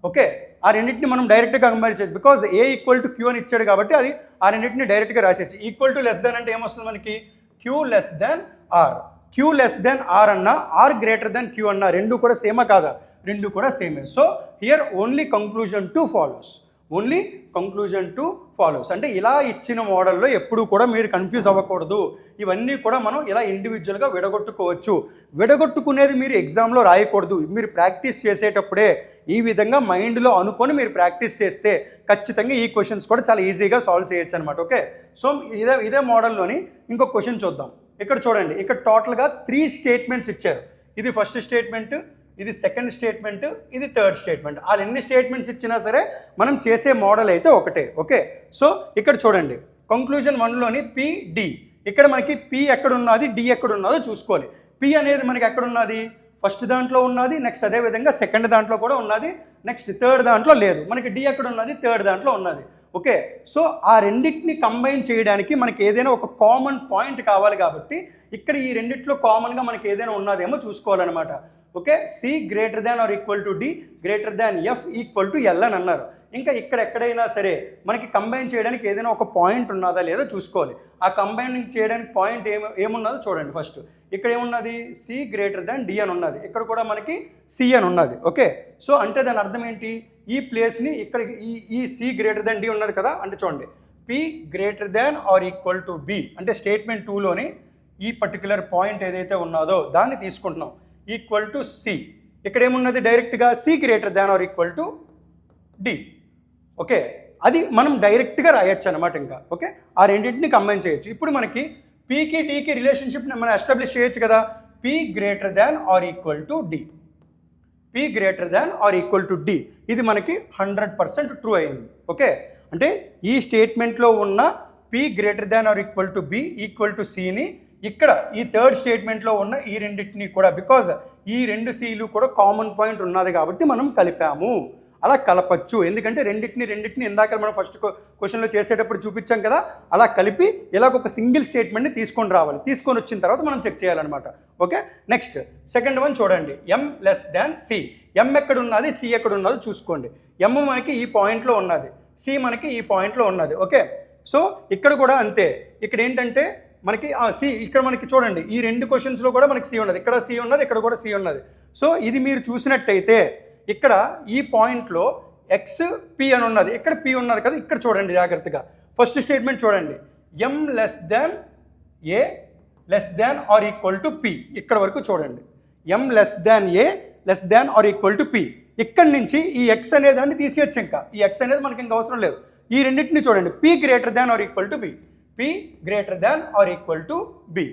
Okay, ఆ రెండింటిని మనం డైరెక్ట్గా కంపేర్ చేయొచ్చు, because A equal to Q అని ఇచ్చాడు కాబట్టి అది ఆ రెండింటిని డైరెక్ట్గా రాసేయచ్చు. ఈక్వల్ టు లెస్ దాన్ అంటే ఏమొస్తుంది మనకి, Q less than R. Q less than R అన్నా, ఆర్ గ్రేటర్ దాన్ క్యూ అన్నా రెండు కూడా సేమా కాదా, రెండు కూడా సేమే. So here only conclusion 2 follows, only conclusion 2 follows. అంటే ఇలా ఇచ్చిన మోడల్లో ఎప్పుడు కూడా మీరు కన్ఫ్యూజ్ అవ్వకూడదు. ఇవన్నీ కూడా మనం ఇలా ఇండివిజువల్గా విడగొట్టుకోవచ్చు. విడగొట్టుకునేది మీరు ఎగ్జామ్లో రాయకూడదు. మీరు ప్రాక్టీస్ చేసేటప్పుడే ఈ విధంగా మైండ్లో అనుకొని మీరు ప్రాక్టీస్ చేస్తే ఖచ్చితంగా ఈ క్వశ్చన్స్ కూడా చాలా ఈజీగా సాల్వ్ చేయొచ్చు అనమాట. ఓకే, సో ఇదే మోడల్లోని ఇంకొక క్వశ్చన్ చూద్దాం. ఇక్కడ చూడండి, ఇక్కడ టోటల్గా 3 స్టేట్మెంట్స్ ఇచ్చారు. ఇది ఫస్ట్ స్టేట్మెంట్, ఇది సెకండ్ స్టేట్మెంట్, ఇది థర్డ్ స్టేట్మెంట్. వాళ్ళు ఎన్ని స్టేట్మెంట్స్ ఇచ్చినా సరే మనం చేసే మోడల్ అయితే ఒకటే. ఓకే, సో ఇక్కడ చూడండి, కంక్లూజన్ 1లోని పిడి, ఇక్కడ మనకి పి ఎక్కడ ఉన్నది, డి ఎక్కడ ఉన్నదో చూసుకోవాలి. పి అనేది మనకి ఎక్కడ ఉన్నది, ఫస్ట్ దాంట్లో ఉన్నది, నెక్స్ట్ అదే విధంగా సెకండ్ దాంట్లో కూడా ఉన్నది, నెక్స్ట్ థర్డ్ దాంట్లో లేదు. మనకి డి ఎక్కడ ఉన్నది, థర్డ్ దాంట్లో ఉన్నది. ఓకే, సో ఆ రెండింటిని కంబైన్ చేయడానికి మనకి ఏదైనా ఒక కామన్ పాయింట్ కావాలి కాబట్టి ఇక్కడ ఈ రెండిట్లో కామన్గా మనకి ఏదైనా ఉన్నదేమో చూసుకోవాలన్నమాట. Okay, C greater than or equal to D greater than F equal to L అని అన్నారు. ఇంకా ఇక్కడ ఎక్కడైనా సరే మనకి కంబైన్ చేయడానికి ఏదైనా ఒక పాయింట్ ఉన్నదా లేదో చూసుకోవాలి. ఆ కంబైనింగ్ చేయడానికి పాయింట్ ఏమున్నదో చూడండి. ఫస్ట్ ఇక్కడ ఏమున్నది, సి గ్రేటర్ దాన్ డి అని ఉన్నది, ఇక్కడ కూడా మనకి సి అని ఉన్నది. ఓకే, సో అంటే దాని అర్థం ఏంటి, ఈ ప్లేస్ని ఇక్కడ ఈ సి గ్రేటర్ దాన్ డి ఉన్నది కదా, అంటే చూడండి P greater than or equal to B అంటే స్టేట్మెంట్ 2లోని ఈ పర్టికులర్ పాయింట్ ఏదైతే ఉన్నదో దాన్ని తీసుకుంటున్నాం, ఈక్వల్ టు సి. ఇక్కడ ఏమున్నది, డైరెక్ట్గా C greater than or equal to D. Okay, అది మనం డైరెక్ట్గా రాయొచ్చు అనమాట. ఇంకా ఓకే, ఆ రెండింటిని కంబైన్ చేయొచ్చు. ఇప్పుడు మనకి పీకి డీకి రిలేషన్షిప్ మనం ఎస్టాబ్లిష్ చేయొచ్చు కదా, P greater than or equal to D, P greater than or equal to D. ఇది మనకి 100% ట్రూ అయింది. ఓకే, అంటే ఈ స్టేట్మెంట్లో ఉన్న P greater than or equal to B equal to సిని ఇక్కడ ఈ థర్డ్ స్టేట్మెంట్లో ఉన్న ఈ రెండింటిని కూడా, బికాజ్ ఈ రెండు సీలు కూడా కామన్ పాయింట్ ఉన్నది కాబట్టి మనం కలిపాము. అలా కలపచ్చు, ఎందుకంటే రెండింటిని ఇందాక మనం ఫస్ట్ క్వశ్చన్లో చేసేటప్పుడు చూపించాం కదా, అలా కలిపి ఇలాగ ఒక సింగిల్ స్టేట్మెంట్ని తీసుకొని రావాలి. తీసుకొని వచ్చిన తర్వాత మనం చెక్ చేయాలన్నమాట. ఓకే, నెక్స్ట్ సెకండ్ వన్ చూడండి, ఎం లెస్ దాన్ సి. ఎం ఎక్కడ ఉన్నది, సి ఎక్కడ ఉన్నదో చూసుకోండి. ఎం మనకి ఈ పాయింట్లో ఉన్నది, సి మనకి ఈ పాయింట్లో ఉన్నది. ఓకే, సో ఇక్కడ కూడా అంతే. ఇక్కడ ఏంటంటే మనకి సి ఇక్కడ మనకి చూడండి, ఈ రెండు క్వశ్చన్స్లో కూడా మనకి సి ఉన్నది, ఇక్కడ సి ఉన్నది, ఇక్కడ కూడా సి ఉన్నది. సో ఇది మీరు చూసినట్టయితే ఇక్కడ ఈ పాయింట్లో ఎక్స్ పి అని ఉన్నది, ఇక్కడ పి ఉన్నది కదా. ఇక్కడ చూడండి జాగ్రత్తగా, ఫస్ట్ స్టేట్మెంట్ చూడండి, M less than A less than or equal to P. ఇక్కడ వరకు చూడండి, M less than A less than or equal to P. ఇక్కడి నుంచి ఈ ఎక్స్ అనేదాన్ని తీసేయచ్చు. ఇంకా ఈ ఎక్స్ అనేది మనకి ఇంకా అవసరం లేదు. ఈ రెండింటిని చూడండి, P greater than or equal to B, P greater than or equal to B,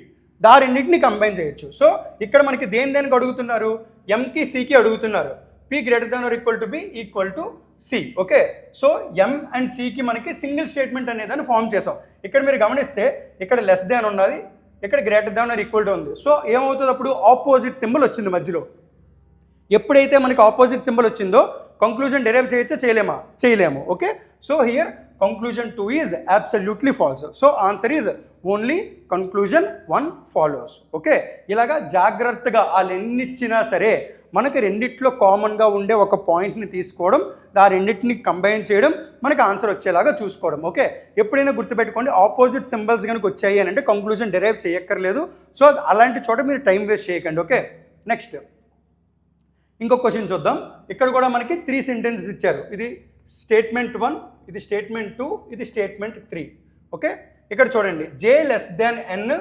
దా రెండింటిని కంబైన్ చేయొచ్చు. సో ఇక్కడ మనకి దేనికి అడుగుతున్నారు, ఎంకి సికి అడుగుతున్నారు. P greater than or equal to B equal to C. Okay, so M and సికి మనకి సింగిల్ స్టేట్మెంట్ అనేదాన్ని ఫామ్ చేసాం. ఇక్కడ మీరు గమనిస్తే ఇక్కడ లెస్ దాన్ ఉన్నది, ఇక్కడ greater than or equal to ఉంది. సో ఏమవుతుంది, అప్పుడు ఆపోజిట్ సింబల్ వచ్చింది మధ్యలో. ఎప్పుడైతే మనకి ఆపోజిట్ సింబల్ వచ్చిందో కంక్లూజన్ డెరైవ్ చేయొచ్చా, చేయలేమా, చేయలేము. Okay, so here conclusion 2 is absolutely false. So answer is only conclusion 1 follows. Okay, ఇలాగా జాగ్రత్తగా వాళ్ళు ఎన్నిచ్చినా సరే మనకి రెండిట్లో కామన్గా ఉండే ఒక పాయింట్ని తీసుకోవడం, ఆ రెండింటిని కంబైన్ చేయడం, మనకి ఆన్సర్ వచ్చేలాగా చూసుకోవడం. ఓకే, ఎప్పుడైనా గుర్తుపెట్టుకోండి, ఆపోజిట్ సింబల్స్ కనుక వచ్చాయి అని అంటే కంక్లూజన్ డెరైవ్ చేయక్కర్లేదు. సో అలాంటి చోట మీరు టైం వేస్ట్ చేయకండి. ఓకే, నెక్స్ట్ ఇంకొక క్వశ్చన్ చూద్దాం. ఇక్కడ కూడా మనకి 3 సెంటెన్సెస్ ఇచ్చారు. ఇది స్టేట్మెంట్ 1, ఇది స్టేట్మెంట్ 2, ఇది స్టేట్మెంట్ 3. ఓకే, ఇక్కడ చూడండి, J less than N,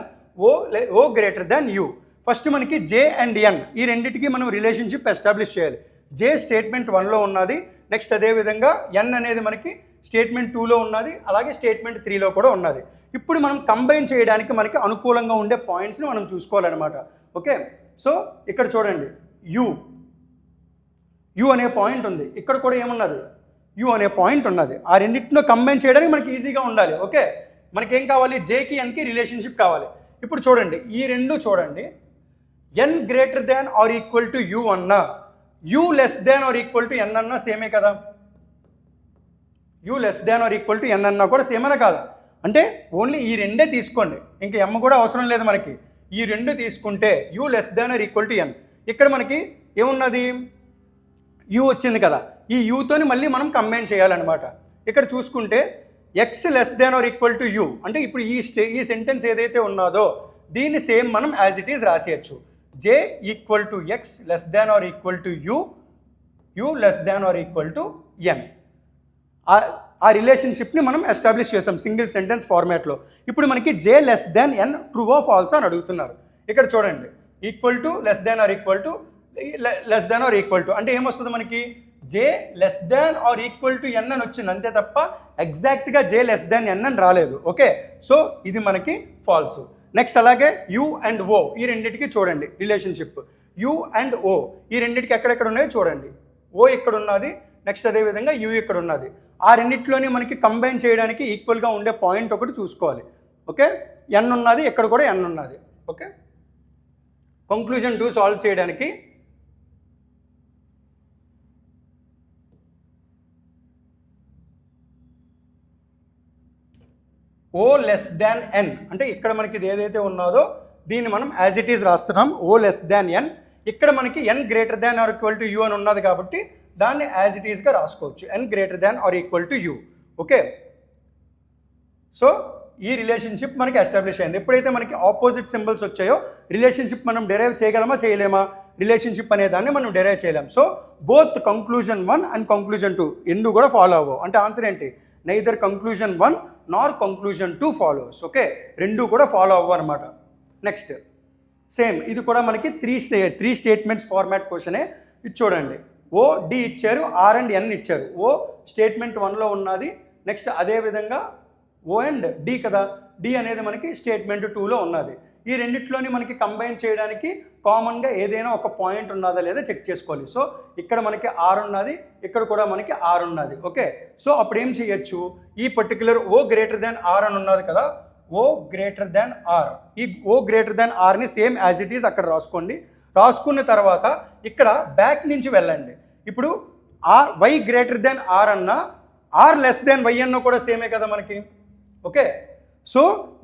O greater than U. First మనకి జే అండ్ ఎన్ ఈ రెండింటికి మనం రిలేషన్షిప్ ఎస్టాబ్లిష్ చేయాలి. జే స్టేట్మెంట్ 1లో ఉన్నది, నెక్స్ట్ అదేవిధంగా ఎన్ అనేది మనకి స్టేట్మెంట్ 2లో ఉన్నది, అలాగే స్టేట్మెంట్ 3లో కూడా ఉన్నది. ఇప్పుడు మనం కంబైన్ చేయడానికి మనకి అనుకూలంగా ఉండే పాయింట్స్ని మనం చూసుకోవాలన్నమాట. ఓకే, సో ఇక్కడ చూడండి, యు అనే పాయింట్ ఉంది, ఇక్కడ కూడా ఏమున్నది, యు అనే పాయింట్ ఉన్నది. ఆ రెండింటిలో కంబైన్ చేయడానికి మనకి ఈజీగా ఉండాలి. ఓకే, మనకేం కావాలి, జేకి ఎన్కి రిలేషన్షిప్ కావాలి. ఇప్పుడు చూడండి, ఈ రెండు చూడండి, N greater than or equal to U అన్నా, U less than or equal to N అన్నా సేమే కదా. U less than or equal to N అన్నా కూడా సేమనా కాదా, అంటే ఓన్లీ ఈ రెండే తీసుకోండి, ఇంకా ఎమ్ కూడా అవసరం లేదు మనకి. ఈ రెండు తీసుకుంటే U less than or equal to N, ఇక్కడ మనకి ఏమున్నది, యూ వచ్చింది కదా, ఈ యూతోని మళ్ళీ మనం కంబైన్ చేయాలన్నమాట. ఇక్కడ చూసుకుంటే X less than or equal to U, అంటే ఇప్పుడు ఈ సెంటెన్స్ ఏదైతే ఉన్నదో దీన్ని సేమ్ మనం యాజ్ ఇట్ ఈస్ రాసేయచ్చు. J equal to X less than or equal to U, U less than or equal to N. ఆ రిలేషన్షిప్ని మనం ఎస్టాబ్లిష్ చేసాం సింగిల్ సెంటెన్స్ ఫార్మాట్లో. ఇప్పుడు మనకి J less than N true of false అని అడుగుతున్నారు. ఇక్కడ చూడండి, equal to less than or equal to less than or equal to అంటే ఏమొస్తుంది మనకి, J less than or equal to N అని వచ్చింది అంతే తప్ప ఎగ్జాక్ట్గా జే లెస్ దాన్ ఎన్ అని రాలేదు. ఓకే, సో ఇది మనకి ఫాల్స్. నెక్స్ట్ అలాగే యూ అండ్ ఓ ఈ రెండింటికి చూడండి రిలేషన్షిప్, యూ అండ్ ఓ ఈ రెండింటికి ఎక్కడెక్కడ ఉన్నాయో చూడండి. ఓ ఇక్కడ ఉన్నది, నెక్స్ట్ అదేవిధంగా యూ ఇక్కడ ఉన్నది. ఆ రెండింటిలోని మనకి కంబైన్ చేయడానికి ఈక్వల్గా ఉండే పాయింట్ ఒకటి చూసుకోవాలి. ఓకే, ఎన్ ఉన్నది, ఇక్కడ కూడా ఎన్ ఉన్నది. ఓకే, కంక్లూజన్ 2 సాల్వ్ చేయడానికి ఓ లెస్ దాన్ ఎన్ అంటే ఇక్కడ మనకి ఇది ఏదైతే ఉన్నదో దీన్ని మనం యాజ్ ఇట్ ఈజ్ రాస్తున్నాం, ఓ లెస్ దాన్ ఎన్. ఇక్కడ మనకి N greater than or equal to U అని ఉన్నది కాబట్టి దాన్ని యాజ్ ఇట్ ఈస్గా రాసుకోవచ్చు, N greater than or equal to U. Okay, so ఈ రిలేషన్షిప్ మనకి ఎస్టాబ్లిష్ అయింది. ఎప్పుడైతే మనకి ఆపోజిట్ సింబల్స్ వచ్చాయో రిలేషన్షిప్ మనం డెరైవ్ చేయగలమా, చేయలేమా, రిలేషన్షిప్ అనే దాన్ని మనం డెరైవ్ చేయలేం. So both conclusion 1 and conclusion 2 రెండు కూడా ఫాలో అవ్వవు. అంటే ఆన్సర్ ఏంటి, నైదర్ కంక్లూజన్ 1 నార్ కంక్లూజన్ 2 ఫాలోస్. ఓకే, రెండు కూడా ఫాలో అవ్వ అనమాట. నెక్స్ట్ సేమ్ ఇది కూడా మనకి త్రీ స్టేట్మెంట్స్ ఫార్మాట్ క్వశ్చనే. ఇది చూడండి, ఓ డి ఇచ్చారు, ఆర్ అండ్ ఎన్ ఇచ్చారు. ఓ స్టేట్మెంట్ 1లో ఉన్నది, నెక్స్ట్ అదేవిధంగా ఓ అండ్ డి కదా, డి అనేది మనకి స్టేట్మెంట్ 2లో ఉన్నది. ఈ రెండిట్లోని మనకి కంబైన్ చేయడానికి కామన్గా ఏదైనా ఒక పాయింట్ ఉన్నదా లేదా చెక్ చేసుకోవాలి. సో ఇక్కడ మనకి ఆర్ ఉన్నది, ఇక్కడ కూడా మనకి ఆర్ ఉన్నది. ఓకే, సో అప్పుడు ఏం చేయొచ్చు, ఈ particular O greater than R అని ఉన్నది కదా, ఓ గ్రేటర్ దాన్ ఆర్, ఈ ఓ గ్రేటర్ దాన్ ఆర్ని సేమ్ యాజ్ ఇట్ ఈజ్ అక్కడ రాసుకోండి. రాసుకున్న తర్వాత ఇక్కడ బ్యాక్ నుంచి వెళ్ళండి. ఇప్పుడు R Y greater than R అన్నా, ఆర్ లెస్ దాన్ వై అన్న కూడా సేమే కదా మనకి. ఓకే, సో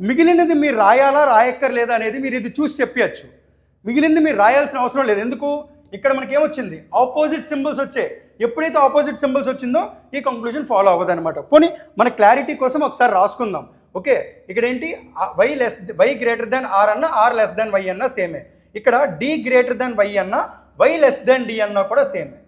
మిగిలినది మీరు రాయాలా రాయక్కర్లేదా అనేది మీరు ఇది చూసి చెప్పచ్చు. మిగిలింది మీరు రాయాల్సిన అవసరం లేదు. ఎందుకు, ఇక్కడ మనకి ఏమొచ్చింది, ఆపోజిట్ సింబల్స్ వచ్చాయి. ఎప్పుడైతే ఆపోజిట్ సింబల్స్ వచ్చిందో ఈ కంక్లూజన్ ఫాలో అవ్వదు అనమాట. పోనీ మన క్లారిటీ కోసం ఒకసారి రాసుకుందాం. ఓకే, ఇక్కడ ఏంటి, వై గ్రేటర్ దాన్ ఆర్ అన్న, ఆర్ లెస్ దాన్ వై అన్న సేమే. ఇక్కడ డి గ్రేటర్ దాన్ వై అన్న, వై లెస్ దాన్ డి అన్న కూడా సేమే.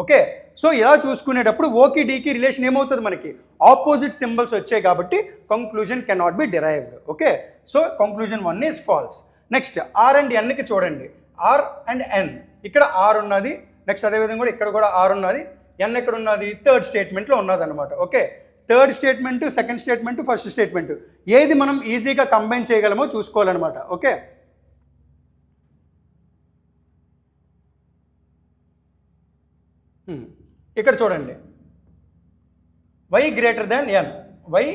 ఓకే, సో ఇలా చూసుకునేటప్పుడు ఓకి డీకి రిలేషన్ ఏమవుతుంది, మనకి ఆపోజిట్ సింబల్స్ వచ్చాయి కాబట్టి conclusion cannot be derived. Okay, so conclusion 1 is false. Next R and ఎన్కి చూడండి, ఆర్ అండ్ ఎన్ ఇక్కడ ఆర్ ఉన్నది, నెక్స్ట్ అదేవిధంగా కూడా ఇక్కడ కూడా ఆర్ ఉన్నది, ఎన్ ఎక్కడ ఉన్నది, థర్డ్ స్టేట్మెంట్లో ఉన్నది అనమాట. Okay, third statement, second statement, first statement ఏది మనం ఈజీగా కంబైన్ చేయగలమో చూసుకోవాలన్నమాట. ఓకే, ఇక్కడ చూడండి, y greater than n, y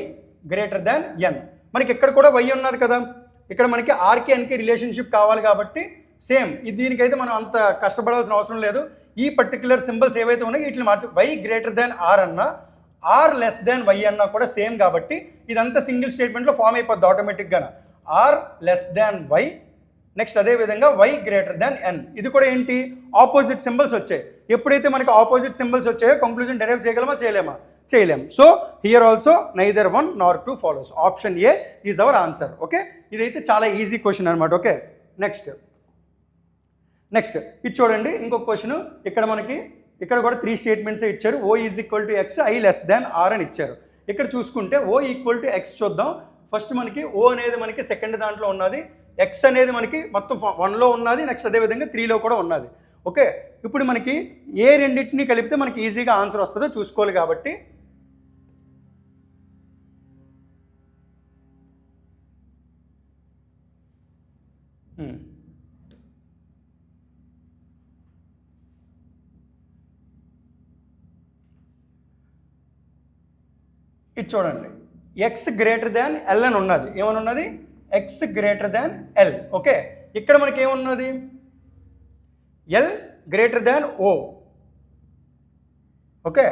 greater than n. మనకి ఇక్కడ కూడా y ఉన్నది కదా, ఇక్కడ మనకి ఆర్కి ఎన్కి రిలేషన్షిప్ కావాలి కాబట్టి సేమ్ ఇది దీనికైతే మనం అంత కష్టపడాల్సిన అవసరం లేదు. ఈ పర్టికులర్ సింబల్స్ ఏవైతే ఉన్నాయో వీటిని మార్చి y గ్రేటర్ దాన్ r అన్నా r లెస్ దాన్ y అన్నా కూడా సేమ్ కాబట్టి ఇదంతా సింగిల్ స్టేట్మెంట్లో ఫామ్ అయిపోద్ది ఆటోమేటిక్గా. r less than y, next అదేవిధంగా y గ్రేటర్ దాన్ n. ఇది కూడా ఏంటి, ఆపోజిట్ సింబల్స్ వచ్చాయి. ఎప్పుడైతే మనకి ఆపోజిట్ సింబల్స్ వచ్చాయో కంక్లూజన్ డెరైవ్ చేయగలమా, చేయలేమా, చేయలేం. So here also neither 1 nor 2 follows. Option A is our answer. Okay, ఇదైతే చాలా ఈజీ క్వశ్చన్ అనమాట. ఓకే, నెక్స్ట్ ఇది చూడండి, ఇంకొక క్వశ్చన్. ఇక్కడ మనకి ఇక్కడ కూడా 3 స్టేట్మెంట్స్ ఇచ్చారు. o is equal to x, i less than r అని ఇచ్చారు. ఇక్కడ చూసుకుంటే o ఈక్వల్ టు x చూద్దాం. ఫస్ట్ మనకి o అనేది మనకి సెకండ్ దాంట్లో ఉన్నది, x అనేది మనకి మొత్తం 1లో ఉన్నది, నెక్స్ట్ అదేవిధంగా 3లో కూడా ఉన్నది. ఓకే, ఇప్పుడు మనకి ఏ రెండింటిని కలిపితే మనకి ఈజీగా ఆన్సర్ వస్తుందో చూసుకోవాలి కాబట్టి ఇది చూడండి, ఎక్స్ గ్రేటర్ దాన్ ఎల్ అని ఉన్నది. ఏమని ఉన్నది, X greater than L. Okay, ఇక్కడ మనకి ఏమున్నది, ఎల్ గ్రేటర్ దాన్ ఓ. ఓకే,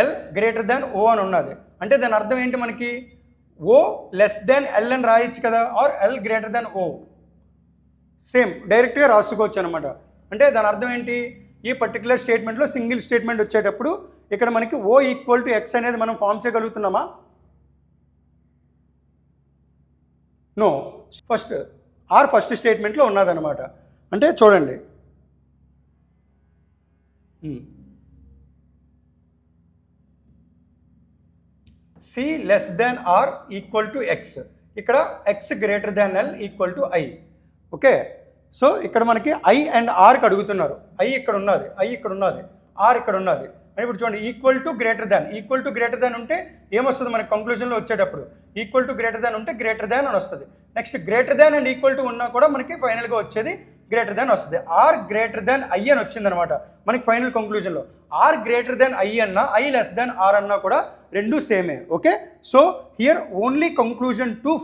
ఎల్ గ్రేటర్ దాన్ ఓ అని ఉన్నది. అంటే దాని అర్థం ఏంటి, మనకి ఓ లెస్ దాన్ ఎల్ అని రాయొచ్చు కదా, R L greater than O. Same డైరెక్ట్గా రాసుకోవచ్చు అనమాట. అంటే దాని అర్థం ఏంటి, ఈ పర్టికులర్ స్టేట్మెంట్లో సింగిల్ స్టేట్మెంట్ వచ్చేటప్పుడు ఇక్కడ మనకి ఓ ఈక్వల్ టు ఎక్స్ అనేది మనం ఫామ్ చేయగలుగుతున్నామా, నో. ఫస్ట్ స్టేట్మెంట్లో ఉన్నదన్నమాట. అంటే చూడండి, C less than or equal to X, ఇక్కడ X greater than L equal to I. Okay, so ఇక్కడ మనకి ఐ అండ్ ఆర్కి అడుగుతున్నారు. ఐ ఇక్కడ ఉన్నది, ఆర్ ఇక్కడ ఉన్నది. ఇప్పుడు చూడండి, ఈక్వల్ టు గ్రేటర్ దాన్ ఉంటే ఏమొస్తుంది మనకి కంక్లూజన్లో వచ్చేటప్పుడు, ఈక్వల్ టు గ్రేటర్ దాన్ ఉంటే గ్రేటర్ దాన్ అని వస్తుంది. Next greater than and equal to ఉన్నా కూడా మనకి ఫైనల్గా వచ్చేది గ్రేటర్ దాన్ వస్తుంది. ఆర్ గ్రేటర్ దాన్ ఐ అని వచ్చిందనమాట మనకి ఫైనల్ కంక్లూజన్లో. ఆర్ గ్రేటర్ దాన్ ఐ అన్నా, ఐ లెస్ దాన్ ఆర్ అన్నా కూడా రెండు సేమే. Okay, so here only conclusion 2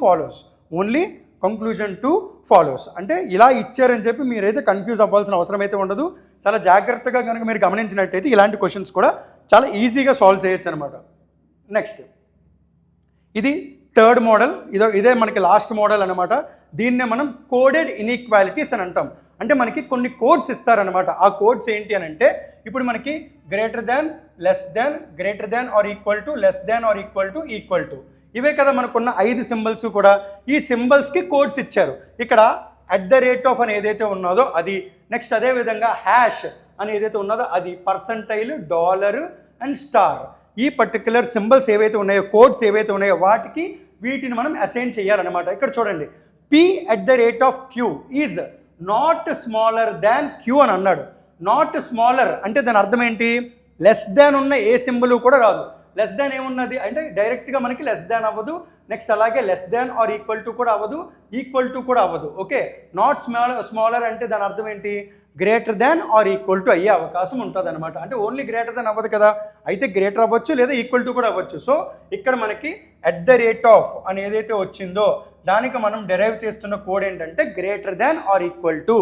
follows. అంటే ఇలా ఇచ్చారని చెప్పి మీరైతే కన్ఫ్యూజ్ అవ్వాల్సిన అవసరం అయితే ఉండదు. చాలా జాగ్రత్తగా కనుక మీరు గమనించినట్టయితే ఇలాంటి క్వశ్చన్స్ కూడా చాలా ఈజీగా సాల్వ్ చేయొచ్చు అనమాట. నెక్స్ట్ ఇది థర్డ్ మోడల్, ఇదే మనకి లాస్ట్ మోడల్ అనమాట. దీన్నే మనం కోడెడ్ ఇన్ఈక్వాలిటీస్ అని అంటాం. అంటే మనకి కొన్ని కోడ్స్ ఇస్తారనమాట. ఆ కోడ్స్ ఏంటి అని అంటే, ఇప్పుడు మనకి greater than, less than, greater than or equal to, less than or equal to, ఇవే కదా మనకున్న 5 సింబల్స్ కూడా. ఈ సింబల్స్కి కోడ్స్ ఇచ్చారు. ఇక్కడ @ అని ఏదైతే ఉన్నదో అది, నెక్స్ట్ అదేవిధంగా హ్యాష్ అని ఏదైతే ఉన్నదో అది, పర్సంటైల్, డాలర్ అండ్ స్టార్. ఈ పర్టికులర్ సింబల్స్ ఏవైతే ఉన్నాయో, కోడ్స్ ఏవైతే ఉన్నాయో వీటిని మనం అసైన్ చేయాలన్నమాట. ఇక్కడ చూడండి, p@q is not smaller than q అని అన్నాడు. నాట్ స్మాలర్ అంటే దాని అర్థం ఏంటి, లెస్ దాన్ ఉన్న ఏ సింబల్ కూడా రాదు. లెస్ దాన్ ఏమున్నది అంటే డైరెక్ట్గా మనకి లెస్ దాన్ అవ్వదు, నెక్స్ట్ అలాగే less than or equal to కూడా అవ్వదు, ఈక్వల్ టు కూడా అవ్వదు. ఓకే, నాట్ స్మాలర్ అంటే దాని అర్థం ఏంటి, greater than or equal to అయ్యే అవకాశం ఉంటుంది అనమాట. అంటే ఓన్లీ గ్రేటర్ దాన్ అవ్వదు కదా, అయితే గ్రేటర్ అవ్వచ్చు లేదా ఈక్వల్ టు కూడా అవ్వచ్చు. సో ఇక్కడ మనకి @ అని ఏదైతే వచ్చిందో దానికి మనం డెరైవ్ చేస్తున్న కోడ్ ఏంటంటే greater than or equal to.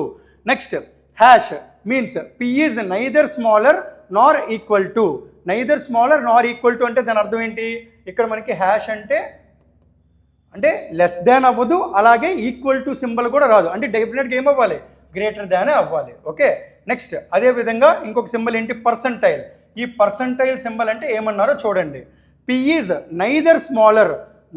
Next hash means p is neither smaller Nar equal to. Neither smaller Nar equal to అంటే దాని అర్థం ఏంటి, ఇక్కడ మనకి హ్యాష్ అంటే లెస్ దాన్ అవ్వదు, అలాగే ఈక్వల్ టు సింబల్ కూడా రాదు. అంటే డెఫినెట్గా ఏమవ్వాలి, గ్రేటర్ దానే అవ్వాలి. ఓకే, నెక్స్ట్ అదేవిధంగా ఇంకొక సింబల్ ఏంటి, పర్సంటైల్. ఈ పర్సంటైల్ సింబల్ అంటే ఏమన్నారో చూడండి, p is neither smaller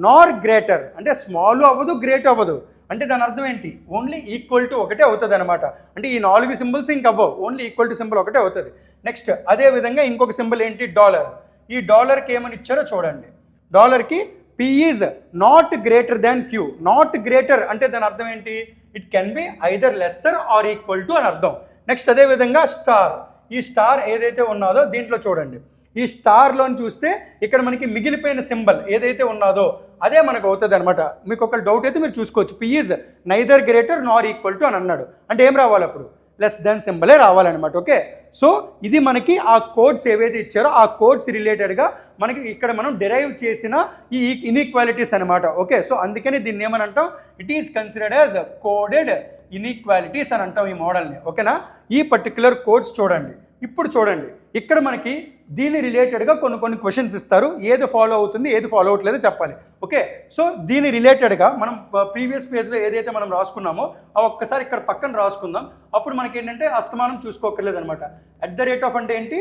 Nar greater, అంటే స్మాల్ అవ్వదు, గ్రేట్ అవ్వదు. అంటే దాని అర్థం ఏంటి, ఓన్లీ ఈక్వల్ టు ఒకటే అవుతుంది అనమాట. అంటే ఈ 4 సింబల్స్ ఇంక అవ్వవు, ఓన్లీ ఈక్వల్ టు సింబల్ ఒకటే అవుతుంది. నెక్స్ట్ అదేవిధంగా ఇంకొక సింబల్ ఏంటి, డాలర్. ఈ డాలర్కి ఏమని ఇచ్చారో చూడండి, డాలర్కి p is not greater than q. Not greater అంటే దాని అర్థం ఏంటి, it can be either lesser or equal to అని అర్థం. నెక్స్ట్ అదేవిధంగా స్టార్. ఈ స్టార్ ఏదైతే ఉన్నదో దీంట్లో చూడండి, ఈ స్టార్లోని చూస్తే ఇక్కడ మనకి మిగిలిపోయిన సింబల్ ఏదైతే ఉన్నదో అదే మనకు అవుతుంది అనమాట. మీకు ఒక డౌట్ అయితే మీరు చూసుకోవచ్చు. P is neither greater Nar equal to అని అన్నాడు అంటే ఏం రావాలి అప్పుడు లెస్ దాన్ సింబలే రావాలన్నమాట. ఓకే, సో ఇది మనకి ఆ కోడ్స్ ఏవైతే ఇచ్చారో ఆ కోడ్స్ రిలేటెడ్గా మనకి ఇక్కడ మనం డిరైవ్ చేసిన ఈ ఇన్ఈక్వాలిటీస్ అనమాట. ఓకే, సో అందుకని దీన్ని ఏమని అంటాం, it is considered as coded inequalities అని అంటాం ఈ మోడల్ని. ఓకేనా, ఈ పర్టిక్యులర్ కోడ్స్ చూడండి. ఇప్పుడు చూడండి ఇక్కడ మనకి దీని రిలేటెడ్గా కొన్ని క్వశ్చన్స్ ఇస్తారు, ఏది ఫాలో అవుతుంది ఏది ఫాలో అవ్వట్లేదో చెప్పాలి. ఓకే, సో దీని రిలేటెడ్గా మనం ప్రీవియస్ పేజ్లో ఏదైతే మనం రాసుకున్నామో ఆ ఒక్కసారి ఇక్కడ పక్కన రాసుకుందాం. అప్పుడు మనకి ఏంటంటే అస్తమానం చూసుకోకర్లేదు అనమాట. అట్ ద రేట్ ఆఫ్ అంటే ఏంటి,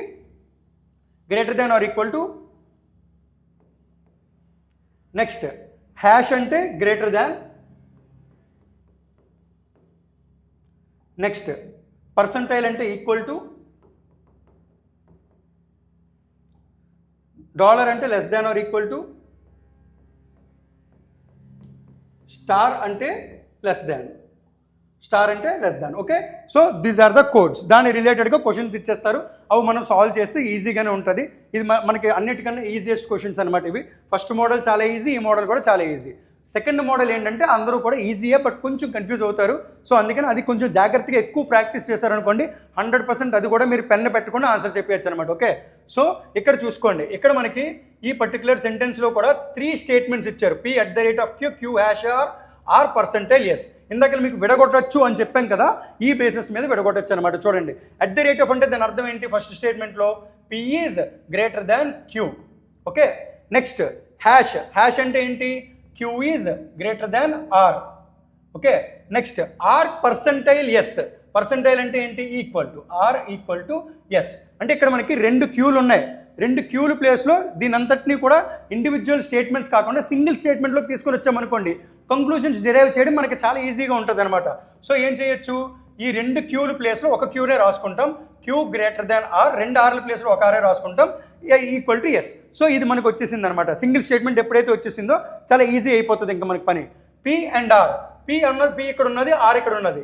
greater than or equal to, next hash అంటే గ్రేటర్ దాన్, నెక్స్ట్ పర్సంటైల్ అంటే ఈక్వల్ టు, డాలర్ అంటే less than or equal to, star అంటే లెస్ దాన్, స్టార్ అంటే less than. Okay, so these are the codes. దాని రిలేటెడ్గా questions ఇచ్చేస్తారు, అవి మనం సాల్వ్ చేస్తే ఈజీగానే ఉంటుంది. ఇది మనకి అన్నిటికన్నా ఈజియెస్ట్ క్వశ్చన్స్ అనమాట ఇవి. ఫస్ట్ మోడల్ చాలా ఈజీ, ఈ మోడల్ కూడా చాలా ఈజీ. సెకండ్ మోడల్ ఏంటంటే అందరూ కూడా ఈజీయే బట్ కొంచెం కన్ఫ్యూజ్ అవుతారు. సో అందుకని అది కొంచెం జాగ్రత్తగా ఎక్కువ ప్రాక్టీస్ చేశారనుకోండి 100% అది కూడా మీరు పెన్ను పెట్టుకుని ఆన్సర్ చెప్పేయచ్చు అనమాట. ఓకే, సో ఇక్కడ చూసుకోండి, ఇక్కడ మనకి ఈ పర్టికులర్ సెంటెన్స్లో కూడా 3 స్టేట్మెంట్స్ ఇచ్చారు. P at the rate of Q, Q hash R percentile S. ఇందాక మీకు విడగొట్టచ్చు అని చెప్పాం కదా, ఈ బేసిస్ మీద విడగొట్టచ్చు అనమాట. చూడండి, అట్ ద రేట్ ఆఫ్ అంటే దాని అర్థం ఏంటి, ఫస్ట్ స్టేట్మెంట్లో P is greater than Q. Okay, next hash, hash అంటే ఏంటి, Q is greater than R. Okay, next R percentile S, percentile అంటే ఏంటి, equal to, R equal to S. అంటే ఇక్కడ మనకి 2 క్యూలు ఉన్నాయి, 2 క్యూల ప్లేస్లో దీని అంతటినీ కూడా ఇండివిజువల్ స్టేట్మెంట్స్ కాకుండా సింగిల్ స్టేట్మెంట్లోకి తీసుకొని వచ్చామనుకోండి, కంక్లూజన్స్ డిరైవ్ చేయడం మనకి చాలా ఈజీగా ఉంటుంది అనమాట. సో ఏం చేయొచ్చు, ఈ 2 క్యూల ప్లేస్లో ఒక క్యూనే రాసుకుంటాం, క్యూ గ్రేటర్ దాన్ ఆర్, 2 ఆర్ల ప్లేస్లో ఒక ఆరే రాసుకుంటాం, ఈక్వల్ టు ఎస్. సో ఇది మనకు వచ్చేసింది అనమాట. సింగిల్ స్టేట్మెంట్ ఎప్పుడైతే వచ్చేసిందో చాలా ఈజీ అయిపోతుంది ఇంకా మనకి పని. పి అండ్ ఆర్, పి అన్నది, పి ఇక్కడ ఉన్నది, ఆర్ ఇక్కడ ఉన్నది,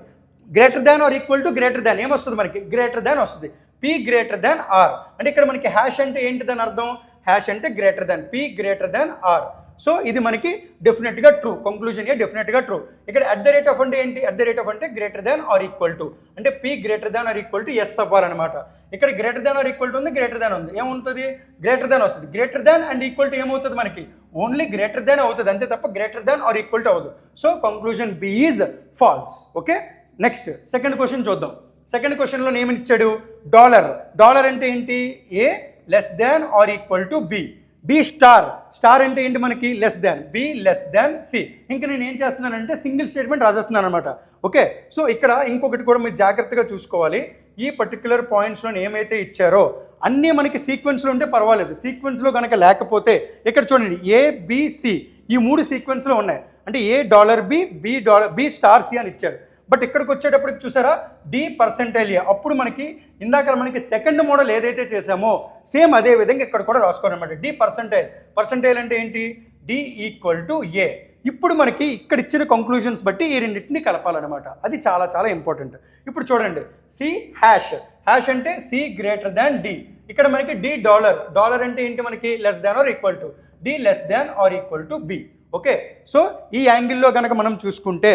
greater than or equal to greater than ఏమొస్తుంది మనకి, గ్రేటర్ దాన్ వస్తుంది. పి గ్రేటర్ దాన్ ఆర్ అంటే ఇక్కడ మనకి హ్యాష్ అంటే ఏంటిదని అర్థం, హ్యాష్ అంటే greater than, P greater than are. So ఇది మనకి డెఫినెట్గా ట్రూ, కంక్లూజన్ ఏ డెఫినెట్గా ట్రూ. ఇక్కడ అట్ ద రేట్ ఆఫ్ అంటే ఏంటి, అట్ ద రేట్ ఆఫ్ అంటే greater than or equal to, అంటే P greater than or equal to S అవ్వాలన్నమాట. ఇక్కడ greater than or equal to ఉంది, గ్రేటర్ దాన్ ఉంది, ఏముంటుంది, గ్రేటర్ దాన్ వస్తుంది. Greater than and equal to ఏమవుతుంది మనకి, ఓన్లీ గ్రేటర్ దాన్ అవుతుంది అంతే తప్ప greater than or equal to అవ్వదు. So conclusion B is false. Okay, next second question చూద్దాం. సెకండ్ క్వశ్చన్లో ఏమని ఇచ్చాడు, డాలర్, డాలర్ అంటే ఏంటి, A less than or equal to B, B star, star అంటే ఏంటి మనకి less than, B less than C. ఇంకా నేను ఏం చేస్తున్నానంటే సింగిల్ స్టేట్మెంట్ రాసేస్తున్నాను అనమాట. ఓకే, సో ఇక్కడ ఇంకొకటి కూడా మీరు జాగ్రత్తగా చూసుకోవాలి, ఈ పర్టిక్యులర్ పాయింట్స్లో ఏమైతే ఇచ్చారో అన్నీ మనకి సీక్వెన్స్లో ఉంటే పర్వాలేదు, సీక్వెన్స్లో కనుక లేకపోతే ఇక్కడ చూడండి ఏబిసి ఈ 3 సీక్వెన్స్లో ఉన్నాయి, అంటే A dollar B, B star C అని ఇచ్చారు. బట్ ఇక్కడికి వచ్చేటప్పటికి చూసారా డి పర్సెంటైల్ ఏ, అప్పుడు మనకి ఇందాక మనకి సెకండ్ మోడల్ ఏదైతే చేసామో సేమ్ అదే విధంగా ఇక్కడ కూడా రాసుకోవాలన్నమాట. డి పర్సెంటైల్, పర్సెంటైల్ అంటే ఏంటి, డి ఈక్వల్ టు ఏ. ఇప్పుడు మనకి ఇక్కడ ఇచ్చిన కంక్లూజన్స్ బట్టి ఈ రెండింటిని కలపాలన్నమాట, అది చాలా చాలా ఇంపార్టెంట్. ఇప్పుడు చూడండి సి హ్యాష్, హ్యాష్ అంటే సి గ్రేటర్ దాన్ డి, ఇక్కడ మనకి డి డాలర్, డాలర్ అంటే ఏంటి మనకి less than or equal to, D less than or equal to B. Okay, so ఈ యాంగిల్లో కనుక మనం చూసుకుంటే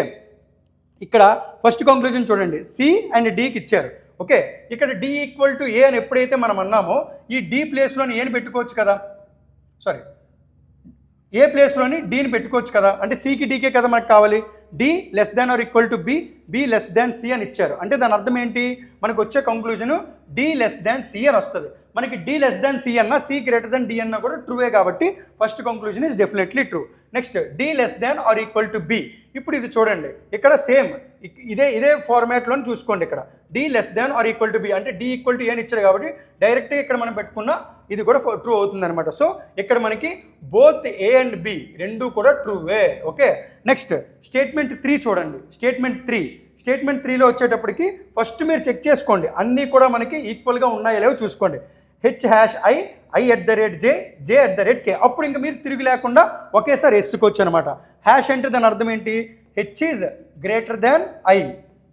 ఇక్కడ ఫస్ట్ కంక్లూజన్ చూడండి, సి అండ్ డికి ఇచ్చారు. ఓకే, ఇక్కడ డి ఈక్వల్ టు ఏ అని ఎప్పుడైతే మనం అన్నామో ఈ డి ప్లేస్లోని ఏని పెట్టుకోవచ్చు కదా, సారీ ఏ ప్లేస్లోని డీని పెట్టుకోవచ్చు కదా, అంటే సికి డీకే కదా మనకు కావాలి. D less than or equal to B, B less than C అని ఇచ్చారు. అంటే దాని అర్థం ఏంటి, మనకు వచ్చే conclusion D less than C అని వస్తుంది. మనకి డి లెస్ దాన్ సి అన్నా సి గ్రేటర్ దాన్ డి అన్నా కూడా ట్రూవే కాబట్టి first conclusion is definitely true. Next D less than or equal to B. ఇప్పుడు ఇది చూడండి ఇక్కడ సేమ్ ఇదే ఫార్మాట్లో చూసుకోండి, ఇక్కడ D less than or equal to B అంటే డి ఈక్వల్ టు ఏ అని ఇచ్చారు కాబట్టి డైరెక్ట్గా ఇక్కడ మనం పెట్టుకున్న ఇది కూడా ట్రూ అవుతుంది అనమాట. సో ఇక్కడ మనకి బోత్ ఏ అండ్ బి రెండు కూడా ట్రూవే. ఓకే, నెక్స్ట్ స్టేట్మెంట్ 3 చూడండి. స్టేట్మెంట్ 3లో వచ్చేటప్పటికి ఫస్ట్ మీరు చెక్ చేసుకోండి అన్నీ కూడా మనకి ఈక్వల్గా ఉన్నాయో లేవో చూసుకోండి. H hash I at the rate J at the rate K, అప్పుడు ఇంకా మీరు తిరిగి లేకుండా ఒకేసారి వేసుకోవచ్చు అనమాట. హ్యాష్ అంటే దాని అర్థం ఏంటి, H is greater than I,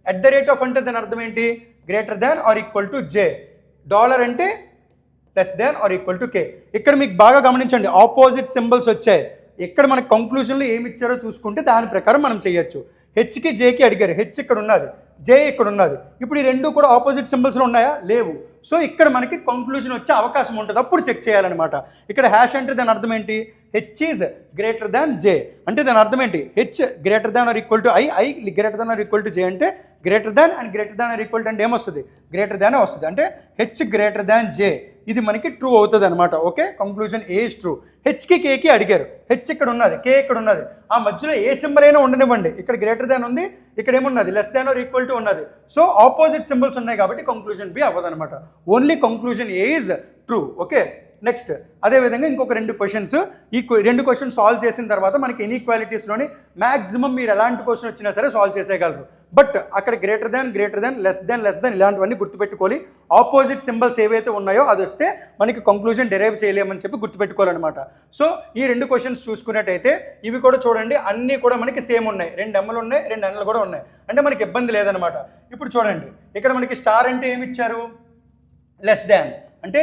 at the rate of అంటే దాని అర్థం ఏంటి, greater than or equal to J. Dollar అంటే less than or equal to K. ఇక్కడ మీకు బాగా గమనించండి, ఆపోజిట్ సింబల్స్ వచ్చాయి. ఇక్కడ మనకి కంక్లూజన్లో ఏమి ఇచ్చారో చూసుకుంటే దాని ప్రకారం మనం చేయొచ్చు. హెచ్కి జేకి అడిగారు, హెచ్ ఇక్కడ ఉన్నది, జే ఇక్కడ ఉన్నది. ఇప్పుడు ఈ రెండు కూడా ఆపోజిట్ సింబల్స్లో ఉన్నాయా? లేవు. సో ఇక్కడ మనకి కంక్లూజన్ వచ్చే అవకాశం ఉంటుంది, అప్పుడు చెక్ చేయాలన్నమాట. ఇక్కడ హ్యాష్ అంటే దాని అర్థం ఏంటి? H is greater than J అంటే దాని అర్థం ఏంటి? H greater than or equal to I, I greater than or equal to J అంటే greater than and greater than or equal to అంటే ఏమొస్తుంది? గ్రేటర్ దానే వస్తుంది. అంటే హెచ్ గ్రేటర్ దాన్ జే, ఇది మనకి ట్రూ అవుతుంది అనమాట. Okay, conclusion A is true. హెచ్కి కేకి అడిగారు, హెచ్ ఇక్కడ ఉన్నది, కే ఇక్కడ ఉన్నది, ఆ మధ్యలో ఏ సింబల్ అయినా ఉండనివ్వండి. ఇక్కడ గ్రేటర్ దాన్ ఉంది, ఇక్కడ ఏమున్నది? Less than or equal to ఉన్నది. సో ఆపోజిట్ సింబల్స్ ఉన్నాయి కాబట్టి కంక్లూజన్ బి అవ్వదు అనమాట. Only conclusion A is true. Okay, next అదేవిధంగా ఇంకొక రెండు క్వశ్చన్స్. ఈ రెండు క్వశ్చన్స్ సాల్వ్ చేసిన తర్వాత మనకి ఇన్ఈక్వాలిటీస్లోని మ్యాక్సిమం మీరు ఎలాంటి క్వశ్చన్ వచ్చినా సరే సాల్వ్ చేసేయగలరు. బట్ అక్కడ గ్రేటర్ దాన్, లెస్ దాన్ ఇలాంటివన్నీ గుర్తుపెట్టుకోవాలి. ఆపోజిట్ సింబల్స్ ఏవైతే ఉన్నాయో అది వస్తే మనకి కంక్లూజన్ డెరైవ్ చేయలేమని చెప్పి గుర్తుపెట్టుకోవాలన్నమాట. సో ఈ రెండు క్వశ్చన్స్ చూసుకున్నట్టయితే ఇవి కూడా చూడండి, అన్నీ కూడా మనకి సేమ్ ఉన్నాయి. 2 ఎమ్లు ఉన్నాయి, 2 ఎన్లు కూడా ఉన్నాయి, అంటే మనకి ఇబ్బంది లేదనమాట. ఇప్పుడు చూడండి, ఇక్కడ మనకి స్టార్ అంటే ఏమి ఇచ్చారు? లెస్ దాన్ అంటే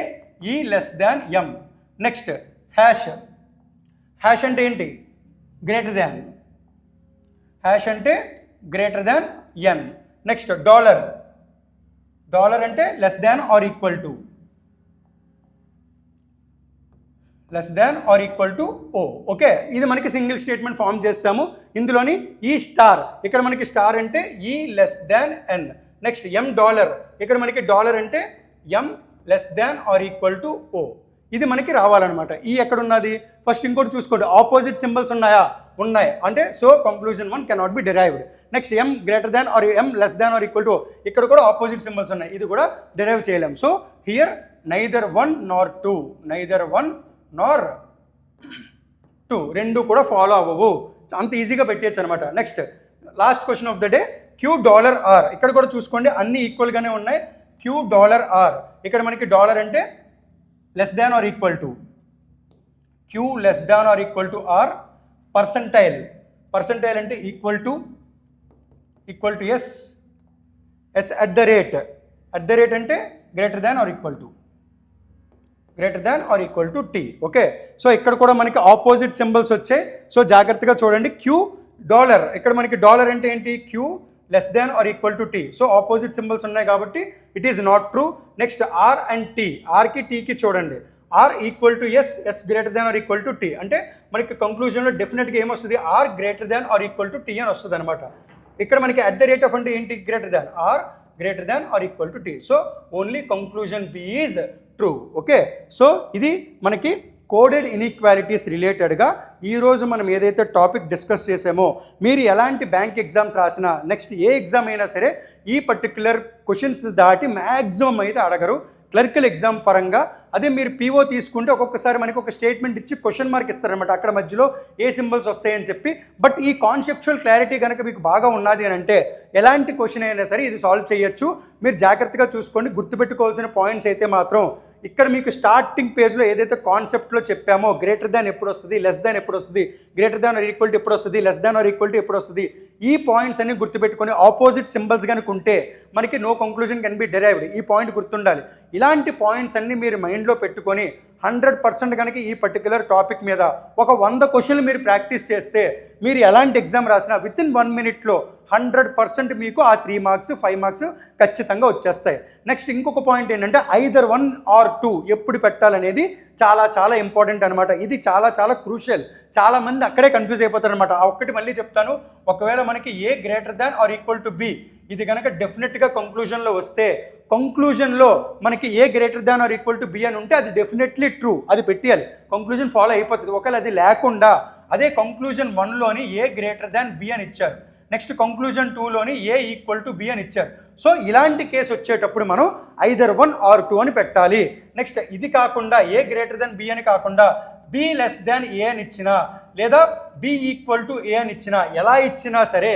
ఈ less than M. Next hash, hash అంటే ఏంటి? గ్రేటర్ దాన్, హ్యాష్ అంటే greater than N. Next dollar, dollar అంటే less than or equal to, less than or equal to O. Okay, ఇది మనకి సింగిల్ స్టేట్మెంట్ ఫామ్ చేస్తాము. ఇందులోని ఈ స్టార్, ఇక్కడ మనకి స్టార్ అంటే ఈ less than N. Next M dollar, ఇక్కడ మనకి డాలర్ అంటే M less than or equal to O. ఇది మనకి రావాలన్నమాట. ఈ ఎక్కడ ఉన్నది? ఫస్ట్ ఇంకోటి చూసుకోండి, ఆపోజిట్ సింబల్స్ ఉన్నాయా? ఉన్నాయి, అంటే so conclusion 1 cannot be derived. Next M greater than R M less than or equal to, ఇక్కడ కూడా ఆపోజిట్ సింబల్స్ ఉన్నాయి, ఇది కూడా డిరైవ్ చేయలేం. So here neither 1 Nar 2, neither 1 నార్ 2 రెండు కూడా ఫాలో అవ్వవు. అంత ఈజీగా పెట్టేయచ్చు అనమాట. Next last question of the day, Q dollar R. ఇక్కడ కూడా చూసుకోండి, అన్ని ఈక్వల్గానే ఉన్నాయి. క్యూ డాలర్ ఆర్, ఇక్కడ మనకి డాలర్ అంటే less than or equal to, Q less than or equal to R. Percentile, percentile అంటే equal to S, S at the rate అంటే greater than or equal to, greater than or equal to T. Okay, so ఇక్కడ కూడా మనకి opposite symbols వచ్చాయి. So జాగ్రత్తగా చూడండి, queue dollar, ఇక్కడ మనకి డాలర్ అంటే ఏంటి? Q less than or equal to T. So opposite symbols ఉన్నాయి కాబట్టి it is not true. Next R and T, ఆర్కి టీకి చూడండి, R equal to S, S greater than or equal to T. అంటే మనకి కంక్లూజన్లో డెఫినెట్గా ఏమొస్తుంది? R greater than or equal to T అని వస్తుంది అనమాట. ఇక్కడ మనకి అట్ ద రేట్ ఆఫ్ అంటే ఏంటి? Greater than, R greater than or equal to T. So only conclusion B is true. Okay, so ఇది మనకి కోడెడ్ ఇన్ఈక్వాలిటీస్ రిలేటెడ్గా ఈరోజు మనం ఏదైతే టాపిక్ డిస్కస్ చేసామో, మీరు ఎలాంటి బ్యాంక్ ఎగ్జామ్స్ రాసినా, నెక్స్ట్ ఏ ఎగ్జామ్ అయినా సరే ఈ పర్టిక్యులర్ క్వశ్చన్స్ దాటి మ్యాక్సిమం అయితే అడగరు క్లర్కల్ ఎగ్జామ్ పరంగా. అదే మీరు పీఓ తీసుకుంటే ఒక్కొక్కసారి మనకి ఒక స్టేట్మెంట్ ఇచ్చి క్వశ్చన్ మార్క్ ఇస్తారనమాట, అక్కడ మధ్యలో ఏ సింబల్స్ వస్తాయని చెప్పి. బట్ ఈ కాన్సెప్చువల్ క్లారిటీ కనుక మీకు బాగా ఉన్నది అని అంటే ఎలాంటి క్వశ్చన్ అయినా సరే ఇది సాల్వ్ చేయొచ్చు. మీరు జాగ్రత్తగా చూసుకోండి. గుర్తుపెట్టుకోవాల్సిన పాయింట్స్ అయితే మాత్రం ఇక్కడ మీకు స్టార్టింగ్ పేజ్లో ఏదైతే కాన్సెప్ట్లో చెప్పామో, గ్రేటర్ దాన్ ఎప్పుడు వస్తుంది, లెస్ దాన్ ఎప్పుడు వస్తుంది, greater than or equal to ఎప్పుడు వస్తుంది, less than or equal to ఎప్పుడు వస్తుంది, ఈ పాయింట్స్ అన్ని గుర్తుపెట్టుకొని ఆపోజిట్ సింబల్స్ కనుక ఉంటే మనకి no conclusion can be derived. ఈ పాయింట్ గుర్తుండాలి. ఇలాంటి పాయింట్స్ అన్ని మీరు మైండ్లో పెట్టుకొని 100% కనుక ఈ పర్టికులర్ టాపిక్ మీద ఒక 100 క్వశ్చన్లు మీరు ప్రాక్టీస్ చేస్తే మీరు ఎలాంటి ఎగ్జామ్ రాసినా విత్ ఇన్ 1 మినిట్లో 100% మీకు ఆ 3 మార్క్స్ 5 మార్క్స్ ఖచ్చితంగా వచ్చేస్తాయి. నెక్స్ట్ ఇంకొక పాయింట్ ఏంటంటే ఐదర్ 1 ఆర్ 2 ఎప్పుడు పెట్టాలనేది చాలా చాలా ఇంపార్టెంట్ అనమాట. ఇది చాలా చాలా క్రూషియల్. చాలామంది అక్కడే కన్ఫ్యూజ్ అయిపోతారు అనమాట. ఆ ఒక్కటి మళ్ళీ చెప్తాను, ఒకవేళ మనకి A greater than or equal to B ఇది కనుక డెఫినెట్గా కంక్లూజన్లో వస్తే, కంక్లూజన్లో మనకి A greater than or equal to B అని ఉంటే అది డెఫినెట్లీ ట్రూ, అది పెట్టేయాలి, కంక్లూజన్ ఫాలో అయిపోతుంది. ఒకవేళ అది లేకుండా అదే కంక్లూజన్ 1లోని ఏ గ్రేటర్ దాన్ బి అని ఇచ్చారు, నెక్స్ట్ కంక్లూజన్ 2లోని ఏ ఈక్వల్ టు బి అని ఇచ్చారు. సో ఇలాంటి కేసు వచ్చేటప్పుడు మనం ఐదర్ 1 ఆర్ 2 అని పెట్టాలి. నెక్స్ట్ ఇది కాకుండా ఏ గ్రేటర్ దాన్ బి అని కాకుండా బి లెస్ దాన్ ఏ అని ఇచ్చినా లేదా బి ఈక్వల్ టు ఏ అని ఇచ్చినా, ఎలా ఇచ్చినా సరే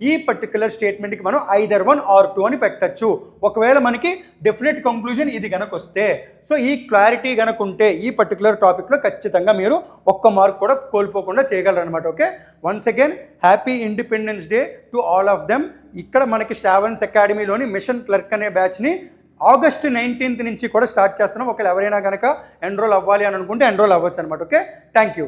ఈ పర్టికులర్ స్టేట్మెంట్కి మనం ఐదర్ 1 ఆర్ 2 అని పెట్టచ్చు. ఒకవేళ మనకి డెఫినెట్ కంక్లూజన్ ఇది కనుక వస్తే, సో ఈ క్లారిటీ కనుక ఉంటే ఈ పర్టికులర్ టాపిక్లో ఖచ్చితంగా మీరు ఒక్క మార్క్ కూడా కోల్పోకుండా చేయగలరు అనమాట. Okay, once again happy independence day to all of them. ఇక్కడ మనకి శ్రావణ్స్ అకాడమీలోని మిషన్ క్లర్క్ అనే బ్యాచ్ని ఆగస్ట్ 19th నుంచి కూడా స్టార్ట్ చేస్తున్నాం. ఒకవేళ ఎవరైనా కనుక ఎన్రోల్ అవ్వాలి అని అనుకుంటే ఎన్రోల్ అవ్వచ్చు అనమాట. Okay, thank you.